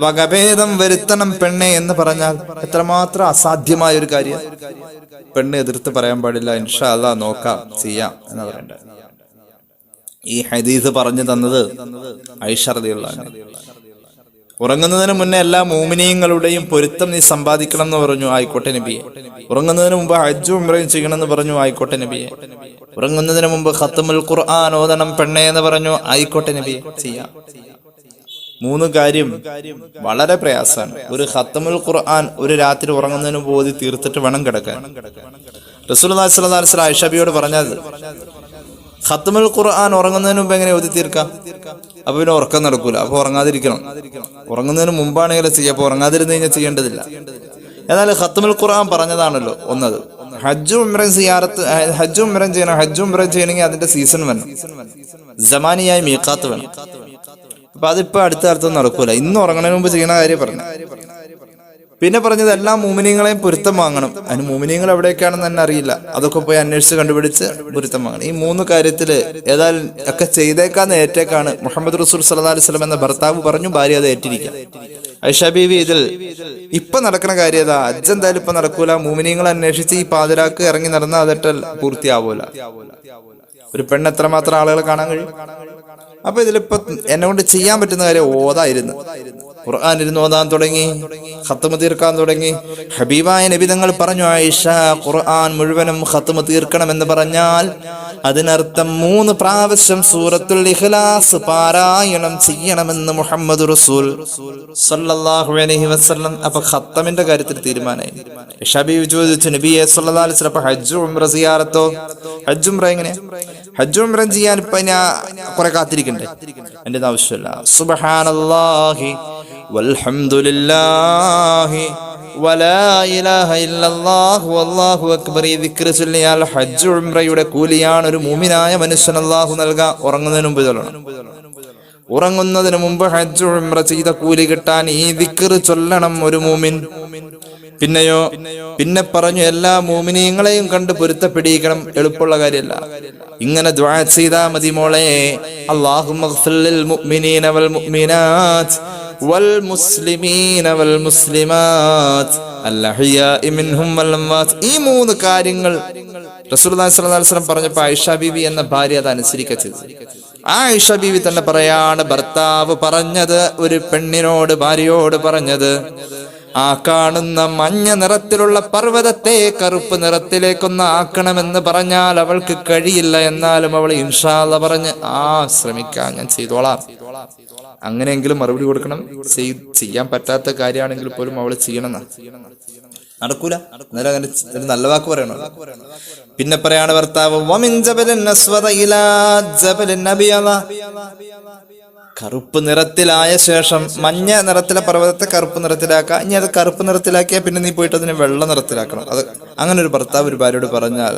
[SPEAKER 2] വകഭേദം വരുത്തണം പെണ്ണെ എന്ന് പറഞ്ഞാൽ എത്രമാത്രം അസാധ്യമായ ഒരു കാര്യം. പെണ്ണ് എതിർത്ത് പറയാൻ പാടില്ല, ഇൻഷാ അല്ലാഹ് നോക്കാം, ചെയ്യാം എന്ന് പറയണ്ട. ഈ ഹദീസ് പറഞ്ഞു തന്നത് ആയിഷ റളിയല്ലാഹു അൻഹ. ഉറങ്ങുന്നതിന് മുന്നേ എല്ലാ മോമിനീങ്ങളുടെയും പൊരുത്തം നീ സമ്പാദിക്കണം എന്ന് പറഞ്ഞു, ആയിക്കോട്ടെ നബിയെ. ഉറങ്ങുന്നതിന് മുമ്പ് ഹജ്ജും ഉംറയും ചെയ്യണം എന്ന് പറഞ്ഞു, ആയിക്കോട്ടെ നബിയെ. ഉറങ്ങുന്നതിന് മുമ്പ് ഖത്മുൽ ഖുർആൻ ഓതണം പെണ്ണെ എന്ന് പറഞ്ഞു, ആയിക്കോട്ടെ നബിയെ, ചെയ്യാം. 3 കാര്യം വളരെ പ്രയാസമാണ്. ഒരു ഖത്മുൽ ഖുർആൻ ഒരു രാത്രി ഉറങ്ങുന്നതിന് മുമ്പ് ഓതി തീർത്തിട്ട് വേണം കിടക്കാൻ. റസൂലുള്ളാഹി സ്വല്ലല്ലാഹു അലൈഹി വസല്ലം ആയിഷ ബിയോട് പറഞ്ഞത്, ഖത്മുൽ ഖുർആൻ ഉറങ്ങുന്നതിന് മുമ്പ് എങ്ങനെ ഓതി തീർക്കാം? അപ്പൊ പിന്നെ ഉറക്കം നടക്കൂല. അപ്പൊ ഉറങ്ങാതിരിക്കണം. ഉറങ്ങുന്നതിന് മുമ്പാണെങ്കിലും ചെയ്യാം, അപ്പൊ ഉറങ്ങാതിരുന്ന് കഴിഞ്ഞാൽ ചെയ്യേണ്ടതില്ല. എന്നാൽ ഖത്മുൽ ഖുർആൻ പറഞ്ഞതാണല്ലോ ഒന്നത്. ഹജ്ജും ഉംറയും ചെയ്യണം. ഹജ്ജും ഉംറയും ചെയ്യണമെങ്കിൽ അതിന്റെ സീസൺ വേണം, സമാനിയായ മീഖാത്ത് വേണം. അപ്പൊ അതിപ്പോ അടുത്ത കാലത്തൊന്നും നടക്കൂല. ഇന്ന് ഉറങ്ങുന്നതിന് മുമ്പ് ചെയ്യുന്ന കാര്യം പറഞ്ഞു. പിന്നെ പറഞ്ഞത് എല്ലാ മുഅ്മിനീങ്ങളെയും പൊരുത്തം വാങ്ങണം. അതിന് മുഅ്മിനീങ്ങൾ എവിടേക്കാണെന്ന് തന്നെ അറിയില്ല. അതൊക്കെ പോയി അന്വേഷിച്ച് കണ്ടുപിടിച്ച് പൊരുത്തം വാങ്ങണം. ഈ 3 കാര്യത്തില് ഏതായാലും ഒക്കെ ചെയ്തേക്കാന്ന് ഏറ്റേക്കാണ് മുഹമ്മദ് റസൂൽ സല്ലല്ലാഹു അലൈഹി വസല്ലം എന്ന ഭർത്താവ് പറഞ്ഞു, ഭാര്യ അത് ഏറ്റിരിക്കാം. ആയിഷ ബീവി ഇതിൽ ഇപ്പൊ നടക്കുന്ന കാര്യം ഏതാ? ഹജ്ജ് എന്തായാലും ഇപ്പൊ നടക്കൂല. മുഅ്മിനീങ്ങളെ അന്വേഷിച്ച് ഈ പാതിരാക്ക് ഇറങ്ങി നടന്നാൽ അതെട്ടൽ പൂർത്തിയാവൂല. ഒരു പെണ്ണ് എത്രമാത്രം ആളുകളെ കാണാൻ കഴിയും? അപ്പൊ ഇതിലിപ്പോ എന്നെ കൊണ്ട് ചെയ്യാൻ പറ്റുന്ന കാര്യം ഓതായിരുന്നു. ഖുർആൻ ഇരുന്ന് ഓതാൻ തുടങ്ങി, ഖത്മ തീർക്കാൻ തുടങ്ങി. ഹബീബായ നബി തങ്ങൾ പറഞ്ഞു, ആയിഷ ഖുർആൻ മുഴുവനും ഖത്മ തീർക്കണമെന്ന് പറഞ്ഞാൽ അതിനർത്ഥം 3 പ്രാവശ്യം സൂറത്തുൽ ഇഖ്ലാസ് പാരായണം ചെയ്യണമെന്ന് മുഹമ്മദ് റസൂൽ സല്ലല്ലാഹു അലൈഹി വസല്ലം. അപ്പൊ ഖത്തമിന്റെ കാര്യത്തിൽ തീരുമാനമായി. ഹബീബ് ചോദിച്ചു, നബിയെ സല്ലല്ലാഹു അലൈഹി വസല്ലം, ഹജ്ജ് ഉംറ സിയാറത്തോ? ഹജ്ജ് ഉംറ എങ്ങനെയാ? ഹജ്ജ് ഉംറ ചെയ്യാൻ ഇപ്പൊ ഞാൻ കുറെ കാത്തിരിക്കണ്ടേ? എന്റെ ആവശ്യമില്ല. സുബ്ഹാനല്ലാഹി വൽഹംദുലില്ലാഹി വലാ ഇലാഹ ഇല്ലല്ലാഹു വല്ലാഹു അക്ബർ ഈ ദിക്ർ ചൊല്ലിയാൽ ഹജ്ജ് ഉംറയുടെ കൂലിയാണ് ഒരു മുഅ്മിനായ മനുഷ്യൻ അല്ലാഹു നൽകാ. ഉറങ്ങുന്നതിന് മുമ്പ് ചൊല്ലണം. ഉറങ്ങുന്നതിന് മുമ്പ് ഹജ്ജ് ഉംറ ചെയ്ത കൂലി കിട്ടാൻ ഈ ദിക്ർ ചൊല്ലണം ഒരു മുഅ്മിൻ. പിന്നെയോ പിന്നെ പറഞ്ഞു, എല്ലാ മുഅ്മിനീങ്ങളെയും കണ്ട് പൊരുത്തപ്പെടിക്കണം. എളുപ്പമുള്ള കാര്യമല്ല. ഇങ്ങനെ ദുആ ചെയ്താ മതി മോളെ. അല്ലാഹുമ്മഗ്ഫിർ ലിൽ മുഅ്മിനീന വൽ മുഅ്മിനാത്ത് വൽ മുസ്ലിമീന വൽ മുസ്ലിമാത്ത് അൽ അഹ്യാഇ മിൻഹും വൽ അംവാത്ത്. ഈ 3 കാര്യങ്ങൾ റസൂലുള്ളാഹി സ്വല്ലല്ലാഹു അലൈഹി വസല്ലം പറഞ്ഞപ്പോൾ ആയിഷ ബീവി എന്ന ഭാര്യ അത് അനുസരിക്കുക ചെയ്തു. ആയിഷ ബീവി തന്നെ പറയാണ്, ഭർത്താവ് പറഞ്ഞത് ഒരു പെണ്ണിനോട്, ഭാര്യയോട് പറഞ്ഞത്, ആ കാണുന്ന മഞ്ഞ നിറത്തിലുള്ള പർവ്വതത്തെ കറുപ്പ് നിറത്തിലേക്കൊന്ന് ആക്കണമെന്ന് പറഞ്ഞാൽ അവൾക്ക് കഴിയില്ല. എന്നാലും അവൾ ഇൻഷാ അല്ലാഹ് പറഞ്ഞ്, ശ്രമിക്കാം, ഞാൻ ചെയ്തോളാം. അങ്ങനെയെങ്കിലും മറുപടി കൊടുക്കണം. ചെയ്യാൻ പറ്റാത്ത കാര്യമാണെങ്കിൽ പോലും അവൾ ചെയ്യണം. നടക്കൂല. അന്നേരം അങ്ങനെ ഒരു നല്ല വാക്ക് പറയണം. പിന്നെ പറയാണ് ഭർത്താവ്, വമിൻ ജബലിൻ അസ്വദ ഇലാ ജബലിൻ അബിയദ. കറുപ്പ് നിറത്തിലായ ശേഷം മഞ്ഞ നിറത്തിലെ പർവ്വതത്തെ കറുപ്പ് നിറത്തിലാക്കുക. ഇനി അത് കറുപ്പ് നിറത്തിലാക്കിയാൽ പിന്നെ നീ പോയിട്ട് അതിനെ വെള്ള നിറത്തിലാക്കണം. അത് അങ്ങനെ ഒരു ഭർത്താവ് ഒരു ഭാര്യയോട് പറഞ്ഞാൽ,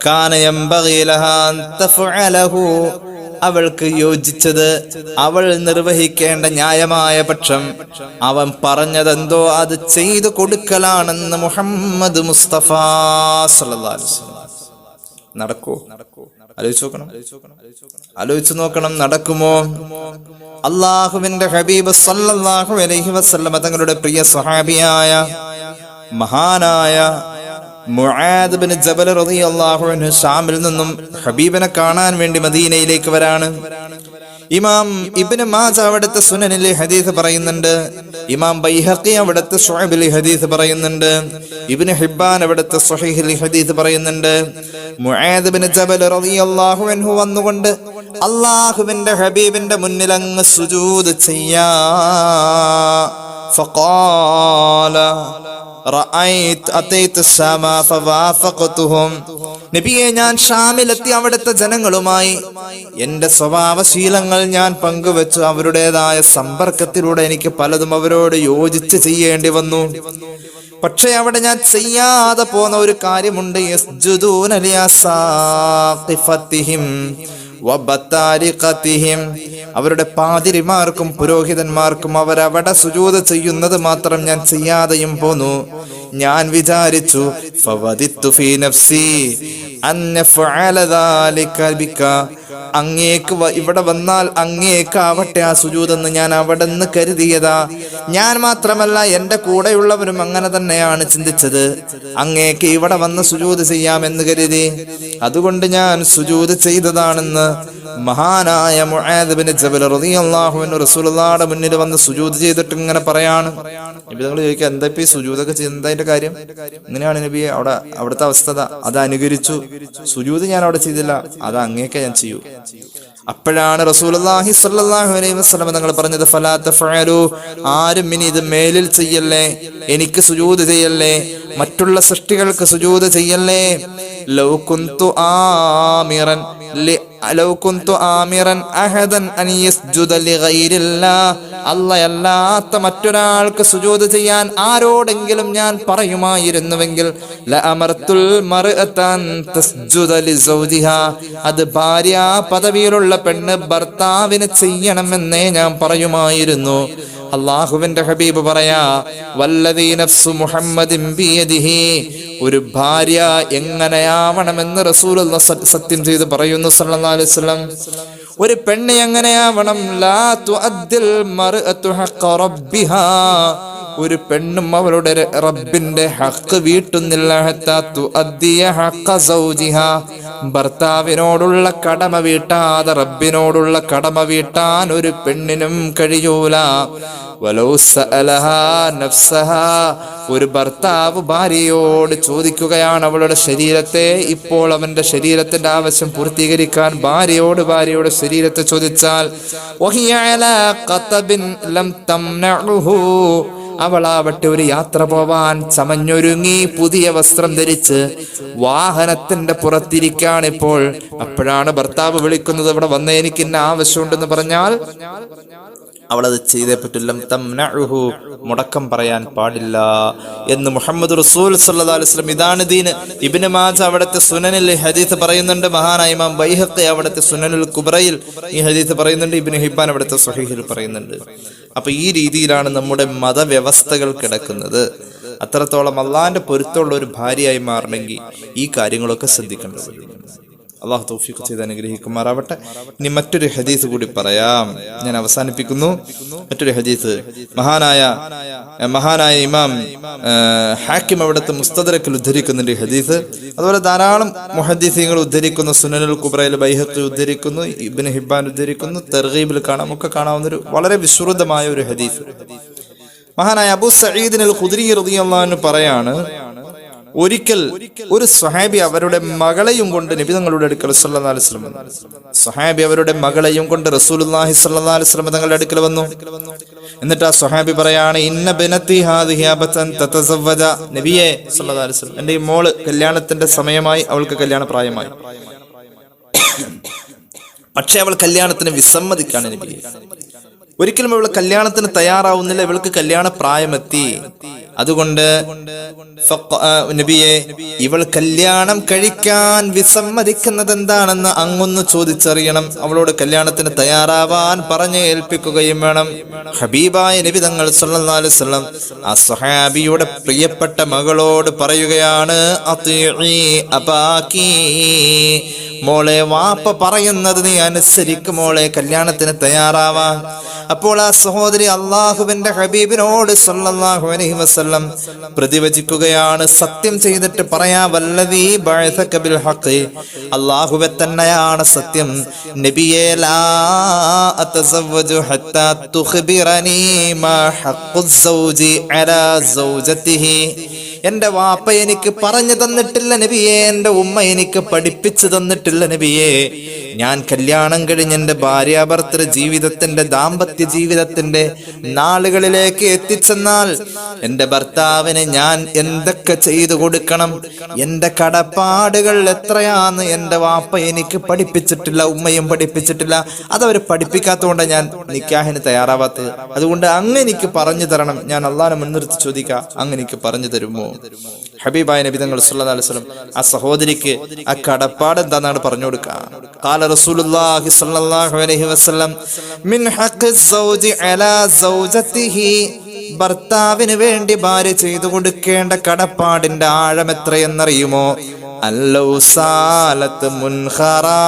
[SPEAKER 2] കാന യംബഗി ലഹാ അൻ തഫഅലഹു, അവൾക്ക് യോജിച്ചത്, അവൾ നിർവഹിക്കേണ്ട ന്യായമായ പക്ഷം അവൻ പറഞ്ഞതെന്തോ അത് ചെയ്തു കൊടുക്കലാണെന്ന് മുഹമ്മദ് മുസ്തഫ സല്ലല്ലാഹു അലൈഹി വസല്ലം. നടക്കോ? ആലോചിച്ചു നോക്കണം. നടക്കുമോ? അള്ളാഹുവിന്റെ ഹബീബ് സല്ലല്ലാഹു അലൈഹി വസല്ലം തങ്ങളുടെ പ്രിയ സ്വഹാബിയായ മഹാനായ മുആദ് ബിൻ ജബൽ റളിയല്ലാഹു അൻഹു ഷാമിൽ നിന്നും ഹബീബിനെ കാണാൻ വേണ്ടി മദീനയിലേക്ക് വരാണ്. ഇമാം ഇബ്നു മാജ അവിടുത്തെ സുനനിൽ ഹദീസ് പറയുന്നുണ്ട്. ഇമാം ബൈഹഖി അവിടുത്തെ ശുഅബിൽ ഹദീസ് പറയുന്നുണ്ട്. ഇബ്നു ഹിബ്ബാൻ അവിടുത്തെ സ്വഹീഹിൽ ഹദീസ് പറയുന്നുണ്ട്. മുആദ് ബിൻ ജബൽ റളിയല്ലാഹു അൻഹു വന്നുകൊണ്ട് അല്ലാഹുവിന്റെ ഹബീബിന്റെ മുന്നിൽ അങ്ങ് സുജൂദ് ചെയ്യാ. ഫഖാല നബിയെ, ഞാൻ ഷാമിലെത്തി അവിടുത്തെ ജനങ്ങളുമായി എന്റെ സ്വഭാവശീലങ്ങൾ ഞാൻ പങ്കുവെച്ചു. അവരുടേതായ സമ്പർക്കത്തിലൂടെ എനിക്ക് പലതും അവരോട് യോജിച്ച് ചെയ്യേണ്ടി വന്നു. പക്ഷെ അവിടെ ഞാൻ ചെയ്യാതെ പോന്ന ഒരു കാര്യമുണ്ട്. യസ്ജുദൂന ലിഅസാഖിഫതിഹിം വബതാരിഖതിഹിം. അവരുടെ പാതിരിമാർക്കും പുരോഹിതന്മാർക്കും അവരവിടെ സുജൂദ് ചെയ്യുന്നത് മാത്രം ഞാൻ ചെയ്യാതെയും പോന്നു. ഞാൻ വിചാരിച്ചു, ഫവദിത്തു ഫീ നഫ്സി അൻ നഫഅല ദാലിക ബിക, അങ്ങേക്ക് ഇവിടെ വന്നാൽ അങ്ങേക്കാവട്ടെ ആ സുജൂദെന്ന് ഞാൻ അവിടെ നിന്ന് കരുതിയതാ. ഞാൻ മാത്രമല്ല എൻ്റെ കൂടെയുള്ളവരും അങ്ങനെ തന്നെയാണ് ചിന്തിച്ചത്. അങ്ങേക്ക് ഇവിടെ വന്ന് സുജൂദ് ചെയ്യാമെന്ന് കരുതി, അതുകൊണ്ട് ഞാൻ സുജൂദ് ചെയ്തതാണെന്ന് മഹാനായ മുആദ് ഇബ്നു ജബൽ റളിയല്ലാഹു അൻഹു റസൂലുള്ളാഹിയുടെ മുന്നിൽ വന്ന് സുജൂദ് ചെയ്തിട്ട് ഇങ്ങനെ പറയാണ്. നബി തങ്ങൾ ചോദിക്കുക, എന്താ ഇപ്പൊ ഈ സുജൂദൊക്കെ ചെയ്യുന്നത്, അതിന്റെ കാര്യം ഇങ്ങനെയാണ് നബി, അവിടുത്തെ അവസ്ഥ അത് അനുകരിച്ചു, സുജൂദ് ഞാൻ അവിടെ ചെയ്തില്ല, അത് അങ്ങേക്കെ ഞാൻ ചെയ്യൂ. അപ്പോഴാണ് റസൂലുള്ളാഹി സ്വല്ലല്ലാഹു അലൈഹി വസല്ലം തങ്ങൾ പറഞ്ഞത്, ഫലാ തഫഅലു, ആരും ഇനി ഇത് മേലിൽ ചെയ്യല്ലേ, എനിക്ക് സുജൂദ് ചെയ്യല്ലേ, മറ്റുള്ള സൃഷ്ടികൾക്ക് സുജൂദ് ചെയ്യല്ലേ. ലൗ കുന്തു ആമിറൻ അഹദൻ അൻ യസ്ജുദ ലിഗൈരില്ലാഹ്, അല്ലാഹ് മറ്റൊരാൾക്ക് സുജൂദ് ചെയ്യാൻ ആരോടെങ്കിലും ഞാൻ പറയുമായിരുന്നുവെങ്കിൽ ലഅമർതുൽ മർഅതൻ തസ്ജുദ ലിസൗജിഹാ, അത് ഭാര്യ പദവിയിലുള്ള പെണ്ണ് ഭർത്താവിന് ചെയ്യണമെന്നേ ഞാൻ പറയുമായിരുന്നു. അല്ലാഹുവിന്റെ ഹബീബ് പറയാ, വല്ലദീ നഫ്സു മുഹമ്മദിൻ ബിയദിഹി, ഒരു ഭാര്യ എങ്ങനെയാവണമെന്ന് റസൂലുള്ളാഹി സത്യം ചെയ്ത് പറയുന്നു സല്ലല്ലാഹു അലൈഹി വസല്ലം. ഒരു പെണ്ണ് എങ്ങനെയാവണം, ലാ തുഅദ്ദിൽ മർഅതു ഹഖ റബ്ബിഹാ, ഒരു പെണ്ണും അവളുടെ റബ്ബിന്റെ ഹഖ് വീട്ടുന്നില്ല, ഹത്താ തുഅദ്ദിയ ഹഖ സൗജിഹാ, ഭർത്താവിനോടുള്ള കടമ വീട്ടാതെ റബ്ബിനോടുള്ള കടമ വീട്ടാൻ ഒരു പെണ്ണിനും കഴിയൂല. വലൗ സഅലഹാ നഫ്സഹാ, ഒരു ഭർത്താവ് ഭാര്യയോട് ചോദിക്കുകയാണ് അവളുടെ ശരീരത്തെ, ഇപ്പോൾ അവന്റെ ശരീരത്തിന്റെ ആവശ്യം പൂർത്തീകരിക്കാൻ ഭാര്യയുടെ ശരീരത്തെ ചോദിച്ചാൽ, വഹിയ അലാ ഖതബിൻ ലം തംനഉഹു, അവളാവട്ടെ ഒരു യാത്ര പോവാൻ ചമഞ്ഞൊരുങ്ങി പുതിയ വസ്ത്രം ധരിച്ച് വാഹനത്തിന്റെ പുറത്തിരിക്കാണിപ്പോൾ. അപ്പോഴാണ് ഭർത്താവ് വിളിക്കുന്നത്, ഇവിടെ വന്ന എനിക്ക് ഇന്ന ആവശ്യമുണ്ടെന്ന് പറഞ്ഞാൽ അവളത് ചെയ്തേ പറ്റില്ല. തംനഉഹു, മുടക്കം പറയാൻ പാടില്ല എന്ന് മുഹമ്മദ് റസൂൽ സല്ലല്ലാഹു അലൈഹി വസല്ലം. ഇതാണ് ദീൻ. ഇബ്നു മാജ അവിടുത്തെ സുനനിൽ ഹദീസ് പറയുന്നുണ്ട്, മഹാനായ ഇമാം ബൈഹഖി അവിടുത്തെ സുനനുൽ കുബ്രയിൽ ഈ ഹദീസ് പറയുന്നുണ്ട്, ഇബ്നു ഹിബ്ബാൻ അവിടുത്തെ സ്വഹീഹിൽ പറയുന്നുണ്ട്. അപ്പൊ ഈ രീതിയിലാണ് നമ്മുടെ മതവ്യവസ്ഥകൾ കിടക്കുന്നത്. അത്രത്തോളം അള്ളാഹിന്റെ പൊരുത്തമുള്ള ഒരു ഭാര്യയായി മാറണമെങ്കിൽ ഈ കാര്യങ്ങളൊക്കെ ശ്രദ്ധിക്കേണ്ടത്. അള്ളാഹു തൗഫീഖ് ചെയ്ത് അനുഗ്രഹിക്കുമാറാവട്ടെ. ഇനി മറ്റൊരു ഹദീസ് കൂടി പറയാം, ഞാൻ അവസാനിപ്പിക്കുന്നു. മറ്റൊരു ഹദീസ് മഹാനായ ഇമാം ഹാക്കിം അവിടുത്തെ മുസ്തദറക്കിൽ ഉദ്ധരിക്കുന്നുണ്ട് ഈ ഹദീസ്. അതുപോലെ ധാരാളം മുഹദ്ദിസീങ്ങൾ ഉദ്ധരിക്കുന്നു, സുനനുൽ കുബ്രയിൽ ബൈഹഖി ഉദ്ധരിക്കുന്നു, ഇബ്നു ഹിബ്ബാൻ ഉദ്ധരിക്കുന്നു, തർഗീബിൽ കാണാവുന്ന ഒരു വളരെ വിശ്രുതമായ ഒരു ഹദീസ്. മഹാനായ അബൂ സഈദ് അൽ ഖുദ്രി റളിയല്ലാഹു അൻഹു പറയാണ്, ഒരിക്കൽ ഒരു സ്വഹാബി അവരുടെ മകളെയും കൊണ്ട് നബി തങ്ങളുടെ അടുക്കൽ സല്ലല്ലാഹു അലൈഹി വസല്ലം, സ്വഹാബി അവരുടെ മകളെയും കൊണ്ട് റസൂലുള്ളാഹി സല്ലല്ലാഹു അലൈഹി വസല്ലം തങ്ങളുടെ അടുക്കൽ വന്നു. എന്നിട്ട് ആ സ്വഹാബി പറയാണ്, ഇന്ന ബനതി ഹാദിഹി അബതൻ തതസവ്വജ, നബിയേ സല്ലല്ലാഹു അലൈഹി വസല്ലം, എൻ്റെ ഈ മോള് കല്യാണത്തിന്റെ സമയമായി, അവൾക്ക് കല്യാണ പ്രായമായി, പക്ഷെ അവൾ കല്യാണത്തിന് വിസമ്മതിക്കാണ് നബിയെ. ഒരിക്കലും അവൾ കല്യാണത്തിന് തയ്യാറാവുന്നില്ല, ഇവൾക്ക് കല്യാണ പ്രായമെത്തി. അതുകൊണ്ട് നബിയെ, ഇവൾ കല്യാണം കഴിക്കാൻ വിസമ്മതിക്കുന്നത് എന്താണെന്ന് അങ്ങൊന്ന് ചോദിച്ചറിയണം, അവളോട് കല്യാണത്തിന് തയ്യാറാവാൻ പറഞ്ഞ് ഏൽപ്പിക്കുകയും വേണം. ഹബീബായ നബി തങ്ങൾ സല്ലല്ലാഹു അലൈഹി വസല്ലം ആ സ്വഹാബിയുടെ പ്രിയപ്പെട്ട മകളോട് പറയുകയാണ്, അത്ഈ അബാകി, മോളെ വാപ്പ പറയുന്നത് നീ അനുസരിക്കും മോളെ, കല്യാണത്തിന് തയ്യാറാവാൻ. അപ്പോൾ ആ സഹോദരി അള്ളാഹുവിന്റെ ഹബീബിനോട് സല്ലല്ലാഹു അലൈഹി വസല്ലം പ്രതിവചിക്കുകയാണ്, സത്യം ചെയ്തിട്ട് പറയാ, വല്ലദീ ബഅസക ബിൽ ഹഖ്, അല്ലാഹുവേ തന്നെയാണ് സത്യം, നബിയേ ലാ അതസവ്വജു ഹത്താ തുഖ്ബിറനീ മാ ഹഖ്ഖുസ് സൗജി അലാ സൗജതിഹി, എന്റെ വാപ്പ എനിക്ക് പറഞ്ഞു തന്നിട്ടില്ല നബിയെ, എന്റെ ഉമ്മ എനിക്ക് പഠിപ്പിച്ചു തന്നിട്ടില്ല നബിയെ. ഞാൻ കല്യാണം കഴിഞ്ഞ് എന്റെ ഭാര്യാഭർത്തൃ ജീവിതത്തിന്റെ ദാമ്പത്യ ജീവിതത്തിന്റെ നാളുകളിലേക്ക് എത്തിച്ചെന്നാൽ എന്റെ ഭർത്താവിന് ഞാൻ എന്തൊക്കെ ചെയ്തു കൊടുക്കണം, എന്റെ കടപ്പാടുകൾ എത്രയാന്ന് എന്റെ വാപ്പ എനിക്ക് പഠിപ്പിച്ചിട്ടില്ല, ഉമ്മയും പഠിപ്പിച്ചിട്ടില്ല. അതവർ പഠിപ്പിക്കാത്തതുകൊണ്ടാണ് ഞാൻ നിക്കാഹിന് തയ്യാറാവാത്തത്. അതുകൊണ്ട് അങ്ങ് എനിക്ക് പറഞ്ഞു തരണം, ഞാൻ അള്ളാഹുവിനെ മുൻനിർത്തി ചോദിക്കാം, അങ്ങ് എനിക്ക് പറഞ്ഞു തരുമോ? ഹബീബായ നബി തങ്ങൾ സല്ലല്ലാഹു അലൈഹി വസല്ലം ആ സഹോദരിക്ക് ആ കടപ്പാട് എന്താണെന്നാണ് പറഞ്ഞു കൊടുക്കുക. ഖാല റസൂലുള്ളാഹി സ്വല്ലല്ലാഹു അലൈഹി വസല്ലം, മിൻ ഹഖ്ഖിസ് സൗജി അലാ സൗജതിഹി, ഭർത്താവിന് വേണ്ടി ഭാര്യ ചെയ്തു കൊടുക്കേണ്ട കടപ്പാടിന്റെ ആഴം എത്രയെന്നറിയുമോ? അല്ലൗ സാലത്ത് മുൻഖറാ,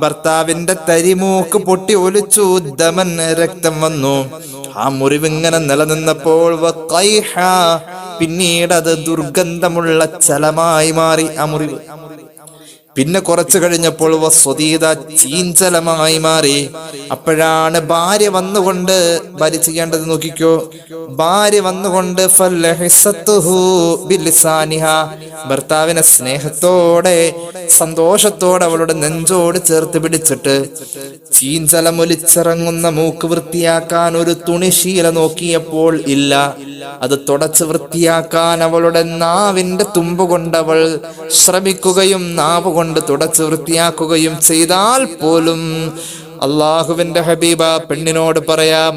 [SPEAKER 2] ഭർത്താവിന്റെ തരിമൂക്ക് പൊട്ടി ഒലിച്ചു, ദമൻ രക്തം വന്നു. ആ മുറിവിങ്ങനെ നിലനിന്നപ്പോൾ പിന്നീട് അത് ദുർഗന്ധമുള്ള ചലമായി മാറി ആ മുറിവ്. പിന്നെ കുറച്ചു കഴിഞ്ഞപ്പോൾ ചീഞ്ചലമായി മാറി. അപ്പോഴാണ് ഭാര്യ വന്നുകൊണ്ട്, ഭാര്യ ചെയ്യേണ്ടത് നോക്കിക്കോ, ഭാര്യ വന്നുകൊണ്ട് ഭർത്താവിനെ സ്നേഹത്തോടെ സന്തോഷത്തോടെ അവളുടെ നെഞ്ചോട് ചേർത്ത് പിടിച്ചിട്ട് ചീഞ്ചലമൊലിച്ചിറങ്ങുന്ന മൂക്ക് വൃത്തിയാക്കാൻ ഒരു തുണിശീല നോക്കിയപ്പോൾ ഇല്ല. അത് തുടച്ച് വൃത്തിയാക്കാൻ അവളുടെ നാവിന്റെ തുമ്പ് കൊണ്ടവൾ ശ്രമിക്കുകയും നാവ് കൊണ്ട് തുടച്ച് വൃത്തിയാക്കുകയും ചെയ്താൽ പോലും അള്ളാഹുവിന്റെ ഹബീബ പെണ്ണിനോട് പറയാം,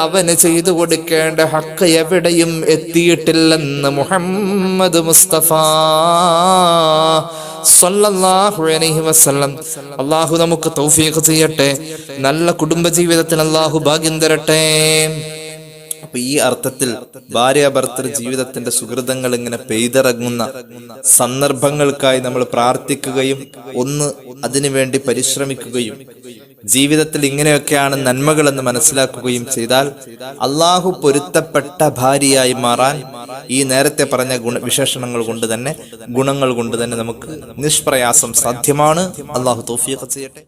[SPEAKER 2] അവന് ചെയ്തു കൊടുക്കേണ്ട ഹക്ക് എവിടെയും എത്തിയിട്ടില്ലെന്ന് മുഹമ്മദ് മുസ്തഫ സ്വല്ലല്ലാഹു അലൈഹി വസല്ലം. അള്ളാഹു നമുക്ക് തൗഫീഖ് ചെയ്യട്ടെ. നല്ല കുടുംബജീവിതത്തിന് അള്ളാഹു ഭാഗ്യം തരട്ടെ. അപ്പൊ ഈ അർത്ഥത്തിൽ ഭാര്യ ഭർത്തൃ ജീവിതത്തിന്റെ സുഹൃതങ്ങൾ ഇങ്ങനെ പെയ്തിറങ്ങുന്ന സന്ദർഭങ്ങൾക്കായി നമ്മൾ പ്രാർത്ഥിക്കുകയും അതിനുവേണ്ടി പരിശ്രമിക്കുകയും ജീവിതത്തിൽ ഇങ്ങനെയൊക്കെയാണ് നന്മകളെന്ന് മനസ്സിലാക്കുകയും ചെയ്താൽ അള്ളാഹു പൊരുത്തപ്പെട്ട ഭാര്യയായി മാറാൻ ഈ നേരത്തെ പറഞ്ഞ വിശേഷണങ്ങൾ കൊണ്ട് തന്നെ, ഗുണങ്ങൾ കൊണ്ട് തന്നെ നമുക്ക് നിഷ്പ്രയാസം സാധ്യമാണ്. അള്ളാഹു തൗഫീഖ് ചെയ്യട്ടെ.